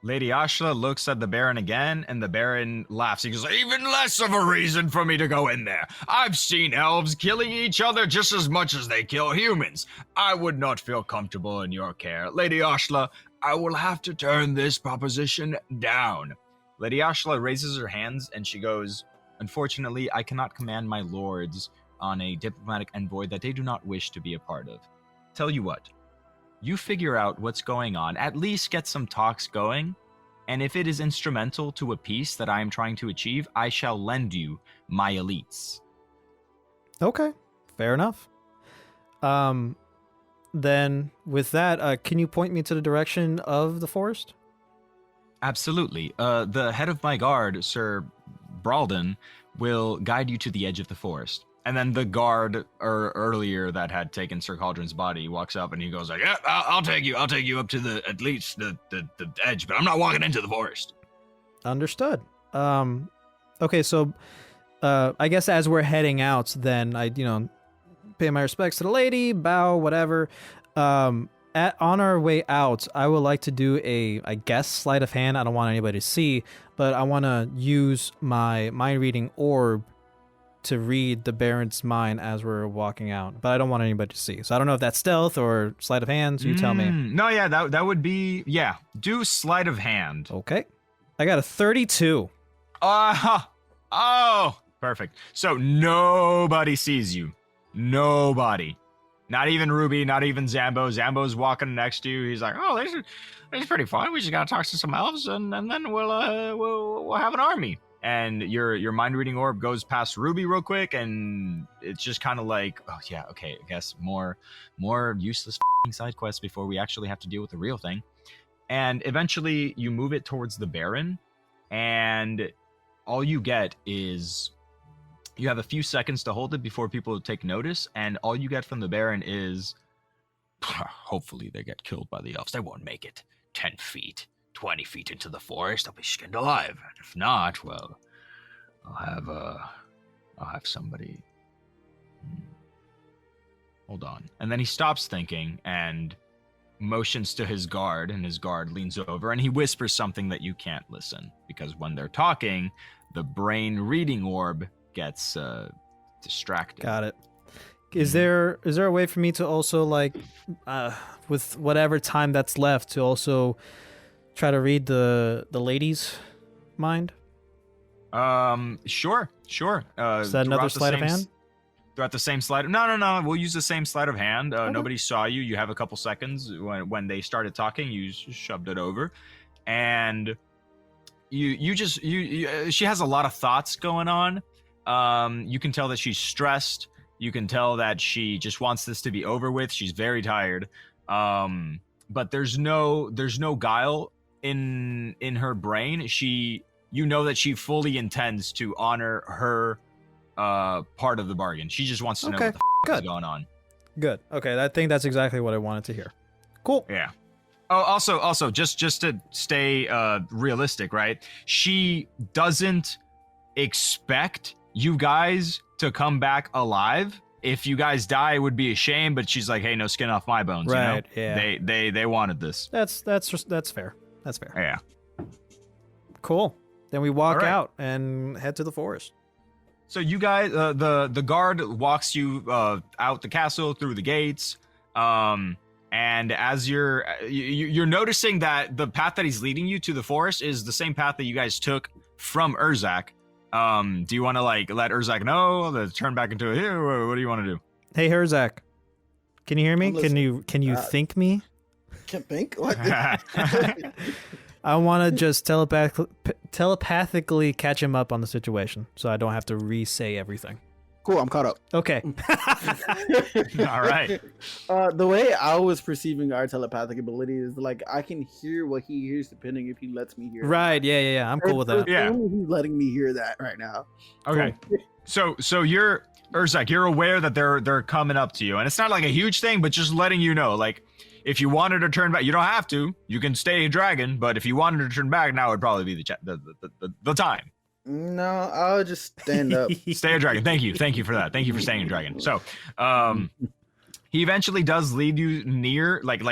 Lady Ashla looks at the Baron again, and the Baron laughs. He goes, even less of a reason for me to go in there. I've seen elves killing each other just as much as they kill humans. I would not feel comfortable in your care. Lady Ashla, I will have to turn this proposition down. Lady Ashla raises her hands, and she goes, unfortunately, I cannot command my lords on a diplomatic envoy that they do not wish to be a part of. Tell you what. You figure out what's going on, at least get some talks going, and if it is instrumental to a peace that I am trying to achieve, I shall lend you my elites. Okay, fair enough. Then with that, can you point me to the direction of the forest? Absolutely. The head of my guard, Sir Bralden, will guide you to the edge of the forest. And then the guard earlier that had taken Sir Cauldron's body walks up and he goes like, yeah, I'll take you up to at least the edge, but I'm not walking into the forest. Understood. Okay, so I guess as we're heading out, then I, pay my respects to the lady, bow, whatever. On our way out, I would like to do I guess, sleight of hand. I don't want anybody to see, but I want to use my mind reading orb to read the Baron's mind as we're walking out, but I don't want anybody to see. So I don't know if that's stealth or sleight of hand. So you tell me. No, yeah, that would be, yeah. Do sleight of hand. Okay, I got a 32. Oh, perfect. So nobody sees you. Nobody. Not even Ruby, not even Zambo. Zambo's walking next to you. He's like, oh, this is pretty fun. We just gotta talk to some elves, and then we'll have an army. And your mind reading orb goes past Ruby real quick, and it's just kind of like, oh yeah, okay, I guess more useless side quests before we actually have to deal with the real thing. And eventually you move it towards the Baron, and all you get is you have a few seconds to hold it before people take notice, and all you get from the Baron is, hopefully they get killed by the elves. They won't make it 10 feet. 20 feet into the forest, I'll be skinned alive. And if not, well, I'll have somebody. Hold on. And then he stops thinking and motions to his guard, and his guard leans over and he whispers something that you can't listen, because when they're talking, the brain reading orb gets distracted. Got it. Is there a way for me to also, like, with whatever time that's left, to also try to read the lady's mind? Sure. Is that another sleight of hand? Throughout the same sleight. No. We'll use the same sleight of hand. Okay. Nobody saw you. You have a couple seconds. When they started talking, you shoved it over, and you she has a lot of thoughts going on. You can tell that she's stressed. You can tell that she just wants this to be over with. She's very tired. But there's no guile in her brain. You know that she fully intends to honor her part of the bargain. She just wants to know what the is going on. Good. Okay, I think that's exactly what I wanted to hear. Cool. Yeah. Oh, also, just to stay realistic, right? She doesn't expect you guys to come back alive. If you guys die, it would be a shame. But she's like, hey, no skin off my bones. Right. You know? Yeah. They wanted this. That's fair. That's fair. Yeah. Cool. Then we walk All right. out and head to the forest. So you guys, the guard walks you out the castle through the gates, and as you're noticing that the path that he's leading you to the forest is the same path that you guys took from Urzak. Do you want to like let Urzak know to turn back into a here? What do you want to do? Hey, Herzak, can you hear me? Can you think me? Can't think. What? I want to just telepathically catch him up on the situation, so I don't have to re-say everything. Cool, I'm caught up. Okay. All right. The way I was perceiving our telepathic ability is like I can hear what he hears depending if he lets me hear. Right. Yeah. I'm cool with that. Yeah. He's letting me hear that right now. Okay. So you're Urzak, you're aware that they're coming up to you, and it's not like a huge thing, but just letting you know, like, if you wanted to turn back, you don't have to. You can stay a dragon, but if you wanted to turn back, now would probably be the time. No, I'll just stand up. Stay a dragon. Thank you for that. Thank you for staying a dragon. So, he eventually does lead you near, like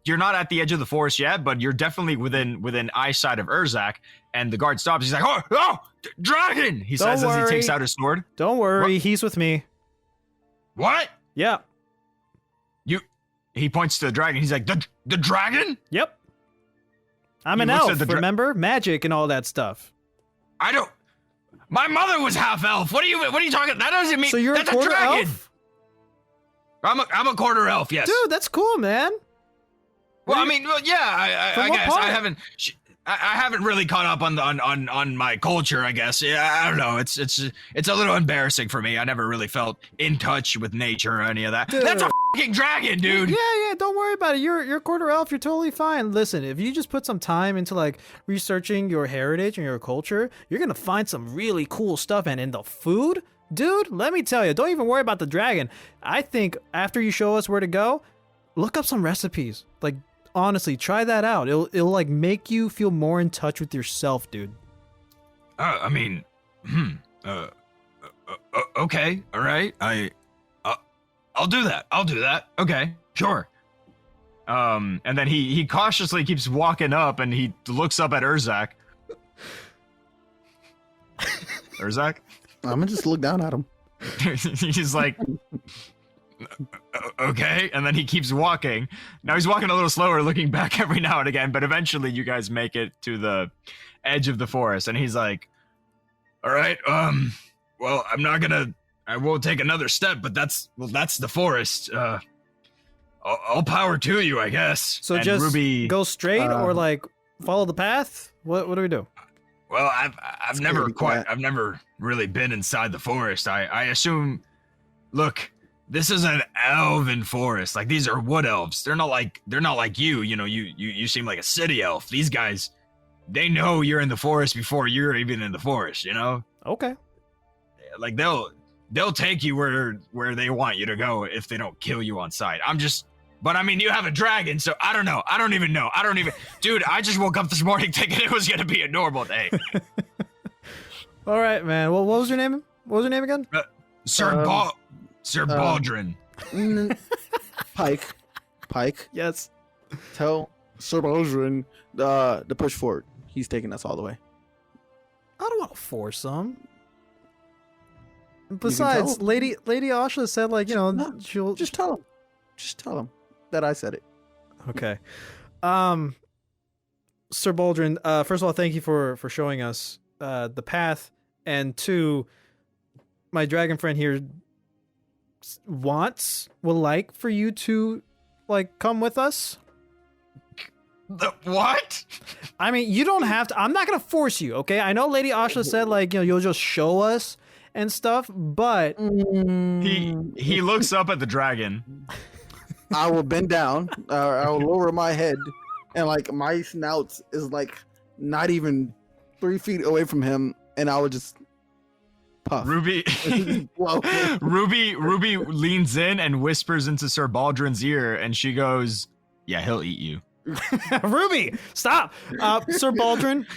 you're not at the edge of the forest yet, but you're definitely within eyesight of Urzak, and the guard stops. He's like, oh, dragon! He says as he takes out his sword. Don't worry, he's with me. What? Yeah. He points to the dragon. He's like, the dragon? Yep. I'm He an looks elf, at the remember? Magic and all that stuff. I don't. My mother was half elf. What are you talking? That doesn't mean. So you're that's a quarter dragon. elf? I'm a quarter elf. Yes. Dude, that's cool, man. Well, I mean, yeah. I what guess part? I haven't really caught up on my culture. I guess. Yeah, I don't know. It's a little embarrassing for me. I never really felt in touch with nature or any of that. Dude. That's a fucking dragon, dude. Yeah, don't worry about it. You're a quarter elf. You're totally fine. Listen, if you just put some time into like researching your heritage and your culture, you're gonna find some really cool stuff. And in the food, dude, let me tell you, don't even worry about the dragon. I think after you show us where to go, look up some recipes. Like, honestly, try that out. It'll like make you feel more in touch with yourself, dude. I mean, okay, all right. I'll do that. Okay, sure. And then he cautiously keeps walking up, and he looks up at Urzak. Urzak? I'm gonna just look down at him. He's like, okay, and then he keeps walking. Now he's walking a little slower, looking back every now and again, but eventually you guys make it to the edge of the forest, and he's like, all right, well, I won't take another step, but that's the forest. All power to you, I guess. So And just Ruby, go straight or like follow the path? What do we do? well, I've never really been inside the forest. I assume, look, this is an elven forest. Like, these are wood elves. They're not like you. You know, you seem like a city elf. These guys, they know you're in the forest before you're even in the forest. You know, Okay. like they'll take you where they want you to go if they don't kill you on sight. But I mean, you have a dragon, so I don't know. I don't even know. Dude, I just woke up this morning thinking it was gonna be a normal day. All right, man. Well, what was your name? What was your name again? Sir Baldrin. Pike. Yes. Tell Sir Baldwin to push forward. He's taking us all the way. I don't want to force him. tell Besides, him. Lady Asha said, like, you know, No, she'll Just tell him. Just tell him that I said it. Okay. Sir Baldrin, first of all, thank you for showing us the path, and two, my dragon friend here would like for you to like come with us. The what? I mean, you don't have to. I'm not gonna force you, okay? I know Lady Asha said, like, you know, you'll just show us and stuff, but He looks up at the dragon. I will bend down. I will lower my head, and like my snout is like not even 3 feet away from him, and I would just puff. Ruby Whoa. Ruby leans in and whispers into Sir Baldrin's ear, and she goes, "Yeah, he'll eat you." Ruby, stop. Sir Baldrin,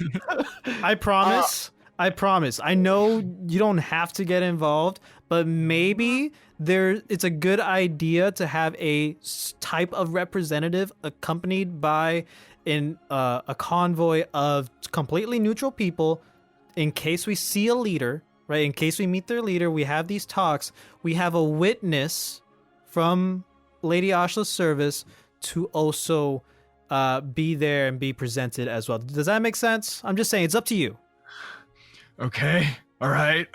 I promise. I know you don't have to get involved, but maybe it's a good idea to have a type of representative accompanied by a convoy of completely neutral people in case we see a leader, right? In case we meet their leader, we have these talks. We have a witness from Lady Ashla's service to also be there and be presented as well. Does that make sense? I'm just saying, it's up to you. Okay. All right.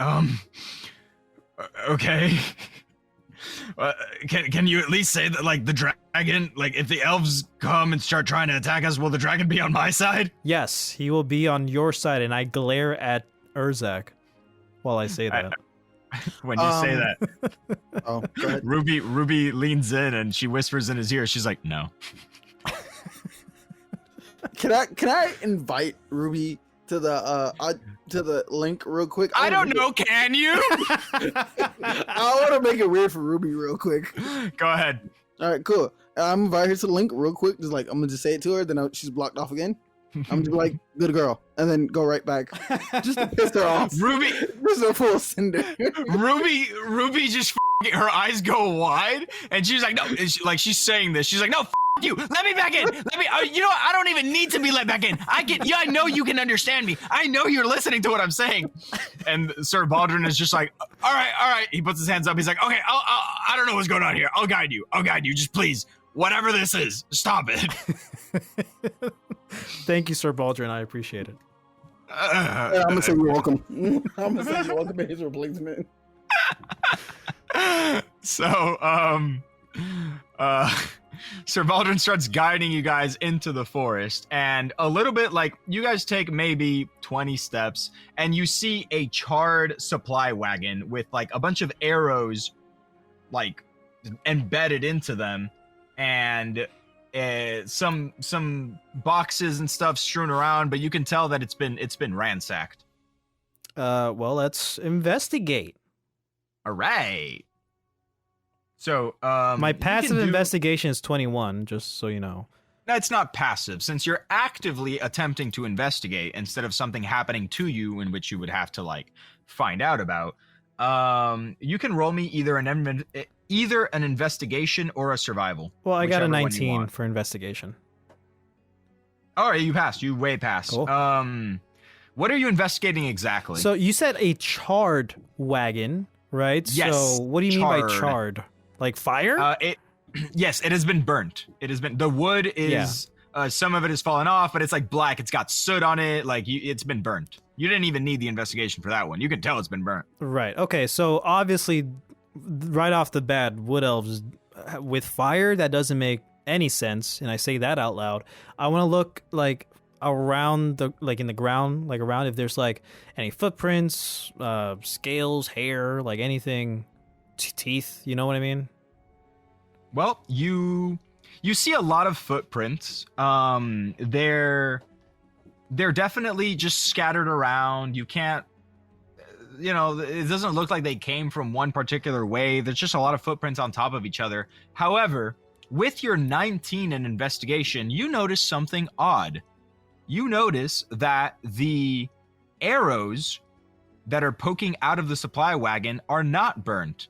Okay. Can you at least say that, like, the dragon, like, if the elves come and start trying to attack us, will the dragon be on my side? Yes, he will be on your side, and I glare at Urzak while I say that. When you say that, Oh, go ahead. Ruby leans in and she whispers in his ear. She's like, "No." Can I invite Ruby to the link real quick? I don't know. Can you? I want to make it weird for Ruby real quick. Go ahead. All right, cool. I'm invite her to the link real quick. Just like I'm gonna just say it to her, then she's blocked off again. I'm just like, good girl, and then go right back, just to piss her off. Ruby, just a full cinder. Ruby just her eyes go wide, and she's like, no, she's saying this. She's like, no, you, let me back in. Let me. You know what? I don't even need to be let back in. I know you can understand me. I know you're listening to what I'm saying. And Sir Baldwin is just like, all right. He puts his hands up. He's like, okay, I don't know what's going on here. I'll guide you. Just please, whatever this is, stop it. Thank you, Sir Baldwin. I appreciate it. I'm gonna say you're welcome. I'm gonna say you're welcome in his replacement. So, Sir Baldwin starts guiding you guys into the forest, and a little bit like you guys take maybe 20 steps, and you see a charred supply wagon with like a bunch of arrows like embedded into them, and some boxes and stuff strewn around, but you can tell that it's been ransacked. Well, let's investigate. All right. So, my passive investigation is 21, just so you know. That's not passive, since you're actively attempting to investigate instead of something happening to you in which you would have to like find out about. You can roll me either an investigation or a survival. Well, I got a 19 for investigation. All right, you passed. You way passed. Cool. What are you investigating exactly? So you said a charred wagon, right? Yes. So what do you mean by charred? Like fire? Yes, it has been burnt. It has been, the wood is, some of it has fallen off, but it's like black. It's got soot on it. Like it's been burnt. You didn't even need the investigation for that one. You can tell it's been burnt. Right. Okay. So obviously, right off the bat, wood elves with fire, that doesn't make any sense. And I say that out loud. I want to look like around in the ground, like around if there's like any footprints, scales, hair, like anything, teeth. You know what I mean? Well, you see a lot of footprints. They're definitely just scattered around. You can't, it doesn't look like they came from one particular way. There's just a lot of footprints on top of each other. However, with your 19 in investigation, you notice something odd. You notice that the arrows that are poking out of the supply wagon are not burnt.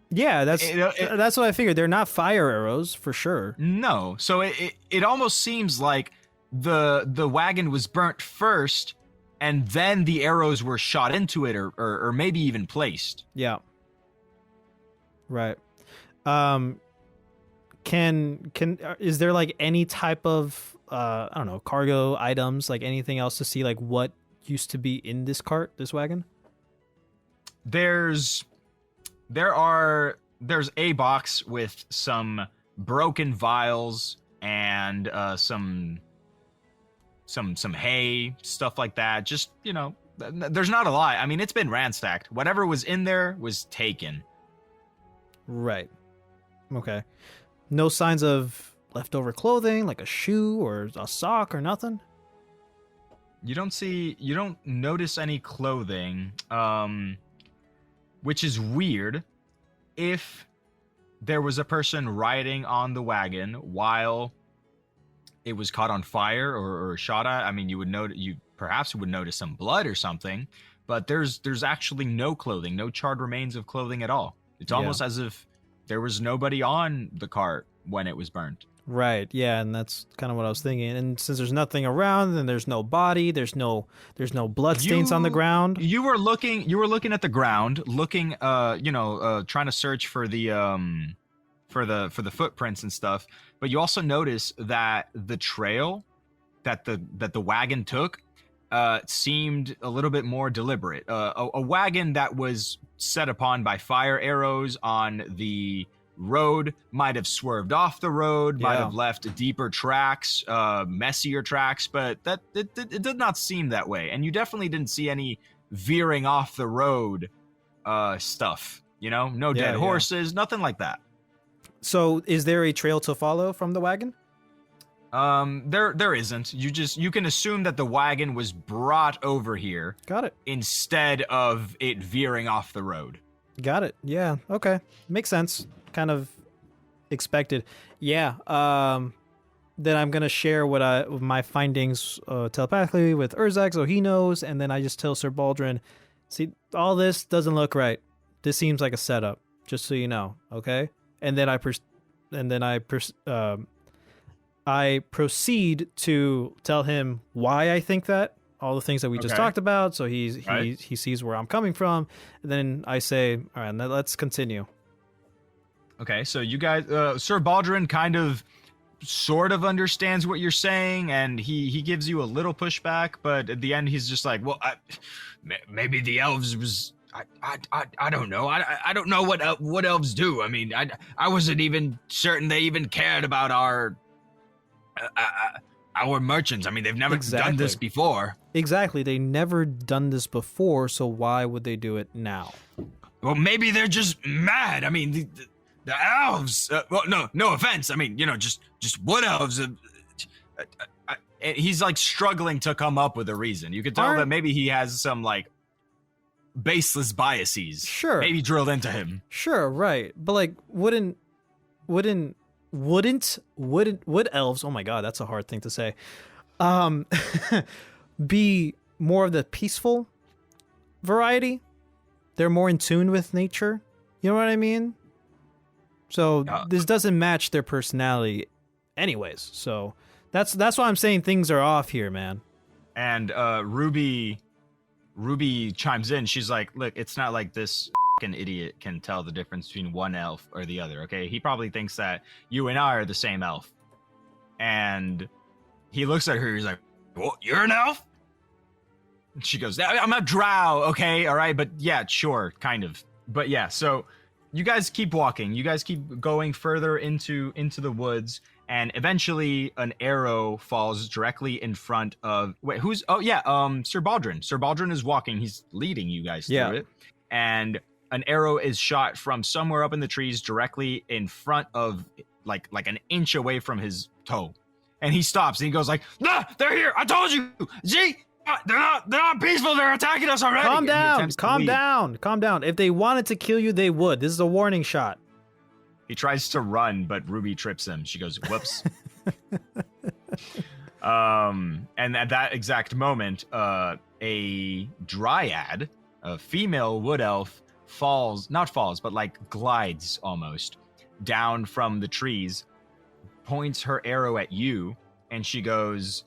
Yeah, that's what I figured. They're not fire arrows for sure. No, so it almost seems like the wagon was burnt first, and then the arrows were shot into it, or maybe even placed. Yeah. Right. Is there like any type of I don't know, cargo items, like anything else to see, like what used to be in this wagon? There's a box with some broken vials and some hay, stuff like that. Just, there's not a lot. I mean, it's been ransacked. Whatever was in there was taken. Right. Okay. No signs of leftover clothing, like a shoe or a sock or nothing? You don't notice any clothing, which is weird. If there was a person riding on the wagon while it was caught on fire or shot at, I mean, you perhaps would notice some blood or something, but there's actually no clothing, no charred remains of clothing at all. It's almost as if there was nobody on the cart when it was burnt. Right. Yeah, and that's kind of what I was thinking. And since there's nothing around, then there's no body, there's no blood stains on the ground. You were looking at the ground, looking trying to search for the footprints and stuff, but you also notice that the trail that the wagon took seemed a little bit more deliberate. A wagon that was set upon by fire arrows on the road might have swerved off the road, might have left deeper tracks, messier tracks, but it did not seem that way. And you definitely didn't see any veering off the road stuff, no dead horses, nothing like that. So is there a trail to follow from the wagon? There isn't. You can assume that the wagon was brought over here Got it. instead of it veering off the road. Got it. Yeah. Okay. Makes sense. Kind of expected. Yeah. Then I'm gonna share my findings telepathically with Urzak, so he knows, and then I just tell Sir Baldrin, see, all this doesn't look right. This seems like a setup, just so you know, okay? And then I proceed to tell him why I think that, all the things that we just talked about, so he sees where I'm coming from, and then I say, all right, now let's continue. Okay, so you guys, Sir Baldrin kind of sort of understands what you're saying, and he gives you a little pushback, but at the end he's just like, well, maybe the elves was I don't know. I don't know what elves do. I mean, I wasn't even certain they even cared about our merchants. I mean, they've never done this before. Exactly. They never done this before, so why would they do it now? Well, maybe they're just mad. I mean, the elves. Well, no offense. I mean, just wood elves. He's like struggling to come up with a reason. You could tell that maybe he has some like baseless biases. Sure. Maybe drilled into him. Sure, right. But like, wouldn't elves? Oh my God, that's a hard thing to say. Be more of the peaceful variety. They're more in tune with nature. You know what I mean? So this doesn't match their personality, anyways. So that's why I'm saying things are off here, man. And Ruby chimes in. She's like, "Look, it's not like this fucking idiot can tell the difference between one elf or the other. Okay, he probably thinks that you and I are the same elf." And he looks at her. He's like, "Well, you're an elf?" And she goes, "I'm a drow. Okay, all right, but yeah, sure, kind of. But yeah, so." You guys keep walking. You guys keep going further into the woods, and eventually an arrow falls directly in front of. Wait, who's? Oh yeah, Sir Baldrin. Sir Baldrin is walking. He's leading you guys through it, and an arrow is shot from somewhere up in the trees directly in front of, like an inch away from his toe, and he stops and he goes like, "Nah, they're here! I told you! Gee, they're not peaceful. They're attacking us already." Calm down. If they wanted to kill you, they would. This is a warning shot. He tries to run, but Ruby trips him. She goes, "Whoops." And at that exact moment, a dryad, a female wood elf, but like glides almost down from the trees, points her arrow at you, and she goes,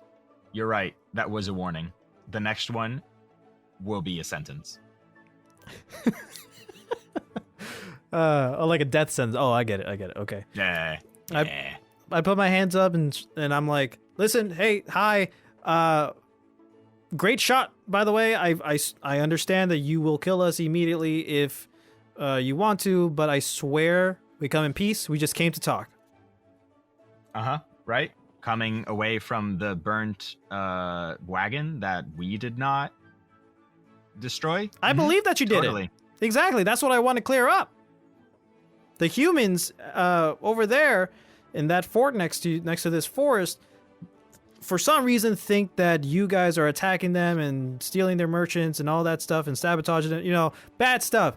"You're right. That was a warning. The next one will be a sentence." Like a death sentence. Oh, I get it. Okay. Yeah. I put my hands up and I'm like, listen, hey, hi, great shot, by the way. I understand that you will kill us immediately if you want to, but I swear we come in peace. We just came to talk. Right? Coming away from the burnt wagon that we did not destroy. I believe that you did it. Exactly. That's what I want to clear up. The humans over there in that fort next to this forest, for some reason, think that you guys are attacking them and stealing their merchants and all that stuff and sabotaging it. Bad stuff.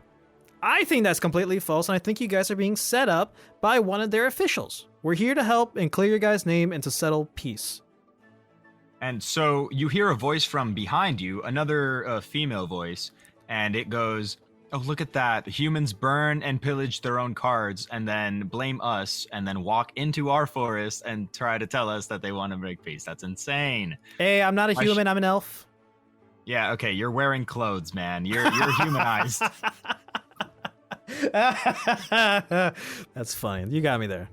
I think that's completely false, and I think you guys are being set up by one of their officials. We're here to help and clear your guys' name and to settle peace. And so you hear a voice from behind you, another female voice, and it goes, "Oh, look at that. The humans burn and pillage their own cards and then blame us and then walk into our forest and try to tell us that they want to make peace. That's insane." Hey, I'm not a human. I'm an elf. Yeah, okay. You're wearing clothes, man. You're humanized. That's funny. You got me there.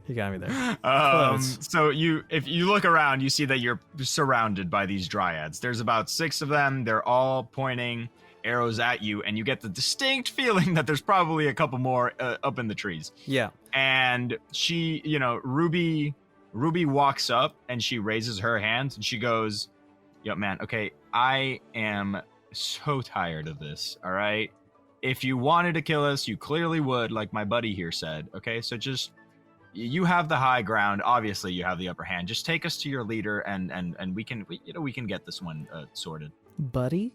So if you look around, you see that you're surrounded by these dryads. There's about 6 of them. They're all pointing arrows at you, and you get the distinct feeling that there's probably a couple more up in the trees. Yeah. And she, Ruby walks up and she raises her hands and she goes, "Yo, man, okay, I am so tired of this, all right? If you wanted to kill us, you clearly would, like my buddy here said, okay? So just you have the high ground. Obviously, you have the upper hand. Just take us to your leader, and we can get this one sorted. Buddy?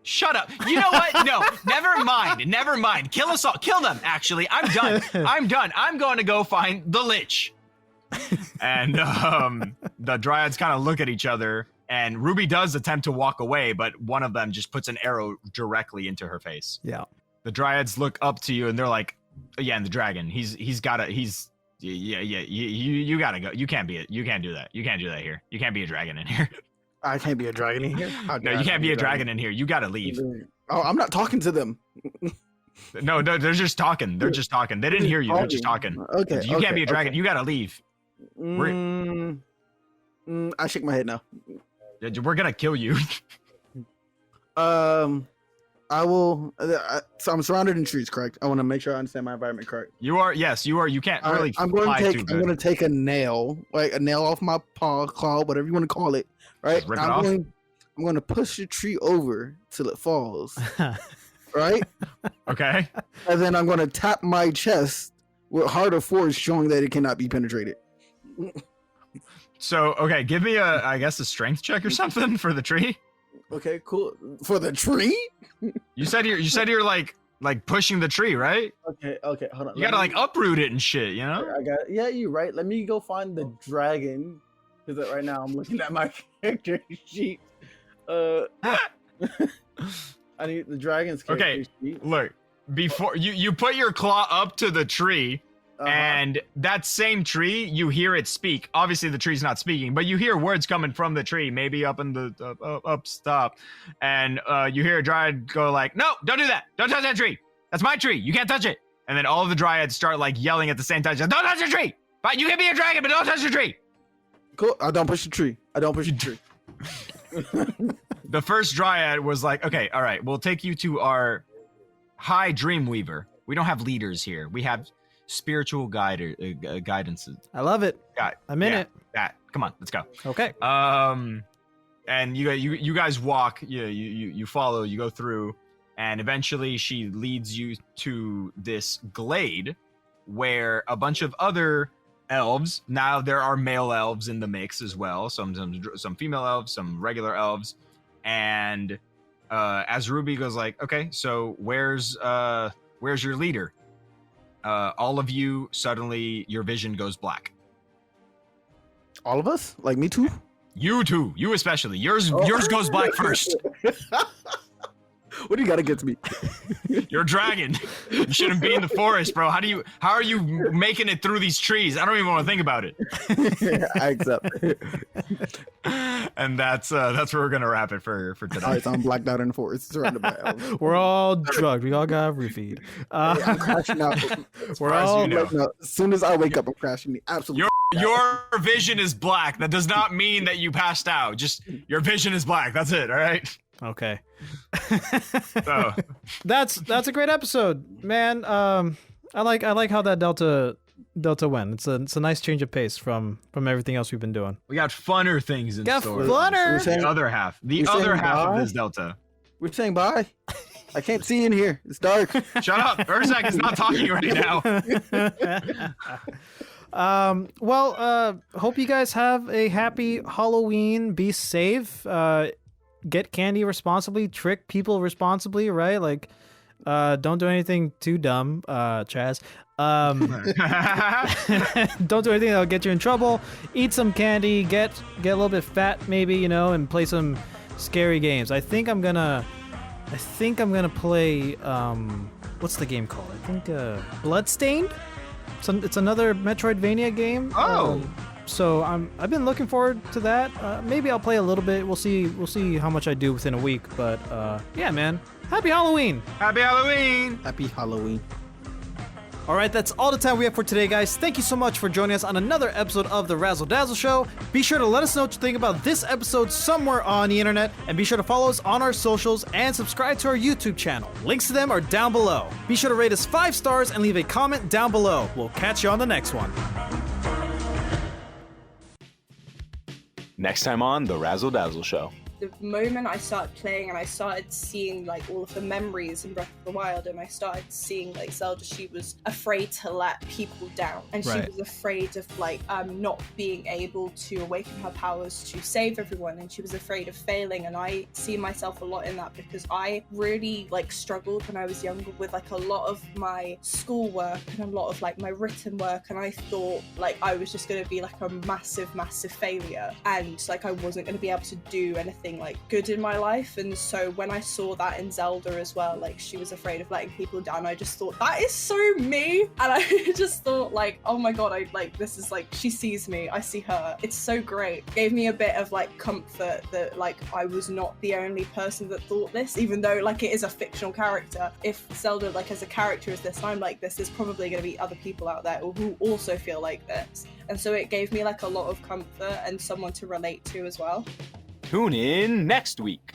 Shut up. You know what? No, never mind. Kill us all. Kill them, actually. I'm done. I'm going to go find the Lich. And the Dryads kind of look at each other, and Ruby does attempt to walk away, but one of them just puts an arrow directly into her face. Yeah. The Dryads look up to you, and they're like, yeah, and the dragon, you gotta go. You can't do that. You can't do that here. You can't be a dragon in here. I can't be a dragon in here. No, you can't be a dragon in here. You gotta leave. Oh, I'm not talking to them. No, they're just talking. They didn't hear you. They're just talking. Okay. You can't be a dragon. Okay. You gotta leave. I shake my head now. We're gonna kill you. I will. So I'm surrounded in trees, correct? I want to make sure I understand my environment correct. You are. Yes, you are. You can't really. I'm going to take a nail, like a nail off my paw, claw, whatever you want to call it, right? Rip it off. I'm going to push the tree over till it falls, right? Okay. And then I'm going to tap my chest with harder force, showing that it cannot be penetrated. So okay, give me a strength check or something for the tree. Okay, cool. For the tree? You said you're like pushing the tree, right? Okay, hold on. You gotta uproot it and shit, you know? I got it. Yeah, you're right. Let me go find the dragon. Because right now I'm looking at my character sheet. I need the dragon's character sheet. Look, before you put your claw up to the tree, and that same tree, you hear it speak. Obviously, the tree's not speaking, but you hear words coming from the tree, maybe up in the stop, and you hear a dryad go like, "No, don't do that! Don't touch that tree! That's my tree! You can't touch it!" And then all of the dryads start yelling at the same time, "Don't touch the tree! But you can be a dragon, but don't touch the tree!" Cool. I don't push the tree. The first dryad was like, "Okay, all right, we'll take you to our High Dreamweaver. We don't have leaders here. We have spiritual guidances." I love it. I'm in it. Come on, let's go. Okay. And you guys walk. You follow. You go through, and eventually she leads you to this glade where a bunch of other elves. Now there are male elves in the mix as well. Some female elves, some regular elves, and as Ruby goes like, "Okay, so where's your leader?" All of you, suddenly your vision goes black. All of us? Like me too? You too. You especially. Yours goes black first. What do you got against me? You're a dragon. You shouldn't be in the forest, bro. How are you making it through these trees? I don't even want to think about it. I accept. And that's where we're gonna wrap it for today. All right, so I'm blacked out in the forest, surrounded by elves. We're all drugged. We all got roofied. I'm crashing out. We're all As soon as I wake up, I'm crashing. Absolutely. Your vision is black. That does not mean that you passed out. Just your vision is black. That's it. All right. Okay. So That's a great episode, man. I like how that Delta went. It's a nice change of pace from everything else we've been doing. we got funner things in store. Funner. The other half. The other half of this Delta. We're saying bye. I can't see in here. It's dark. Shut up. Urzak is not talking right now. Hope you guys have a happy Halloween. Be safe. Get candy responsibly. Trick people responsibly, right? Don't do anything too dumb, Chaz. Don't do anything that'll get you in trouble. Eat some candy. Get a little bit fat, maybe, and play some scary games. I think I'm gonna play. What's the game called? I think Bloodstained. It's another Metroidvania game. Oh. So I've been looking forward to that. Maybe I'll play a little bit. We'll see how much I do within a week. But yeah, man. Happy Halloween. Happy Halloween. Happy Halloween. All right, that's all the time we have for today, guys. Thank you so much for joining us on another episode of the Razzle Dazzle Show. Be sure to let us know what you think about this episode somewhere on the internet, and be sure to follow us on our socials and subscribe to our YouTube channel. Links to them are down below. Be sure to rate us 5 stars and leave a comment down below. We'll catch you on the next one. Next time on The Razzle Dazzle Show. the moment I started playing and I started seeing like all of the memories in Breath of the Wild, and I started seeing like Zelda, she was afraid to let people down, and she was afraid of like not being able to awaken her powers to save everyone, and she was afraid of failing. And I see myself a lot in that, because I really like struggled when I was younger with like a lot of my schoolwork and a lot of like my written work, and I thought like I was just going to be like a massive failure, and like I wasn't going to be able to do anything like good in my life. And so when I saw that in Zelda as well, like she was afraid of letting people down, I just thought that is so me. And I just thought like, oh my god, I like, this is like, she sees me, I see her. It's so great. Gave me a bit of like comfort that like I was not the only person that thought this, even though like it is a fictional character. If Zelda like as a character is this, I'm like this, there's probably going to be other people out there who also feel like this. And so it gave me like a lot of comfort and someone to relate to as well. Tune in next week.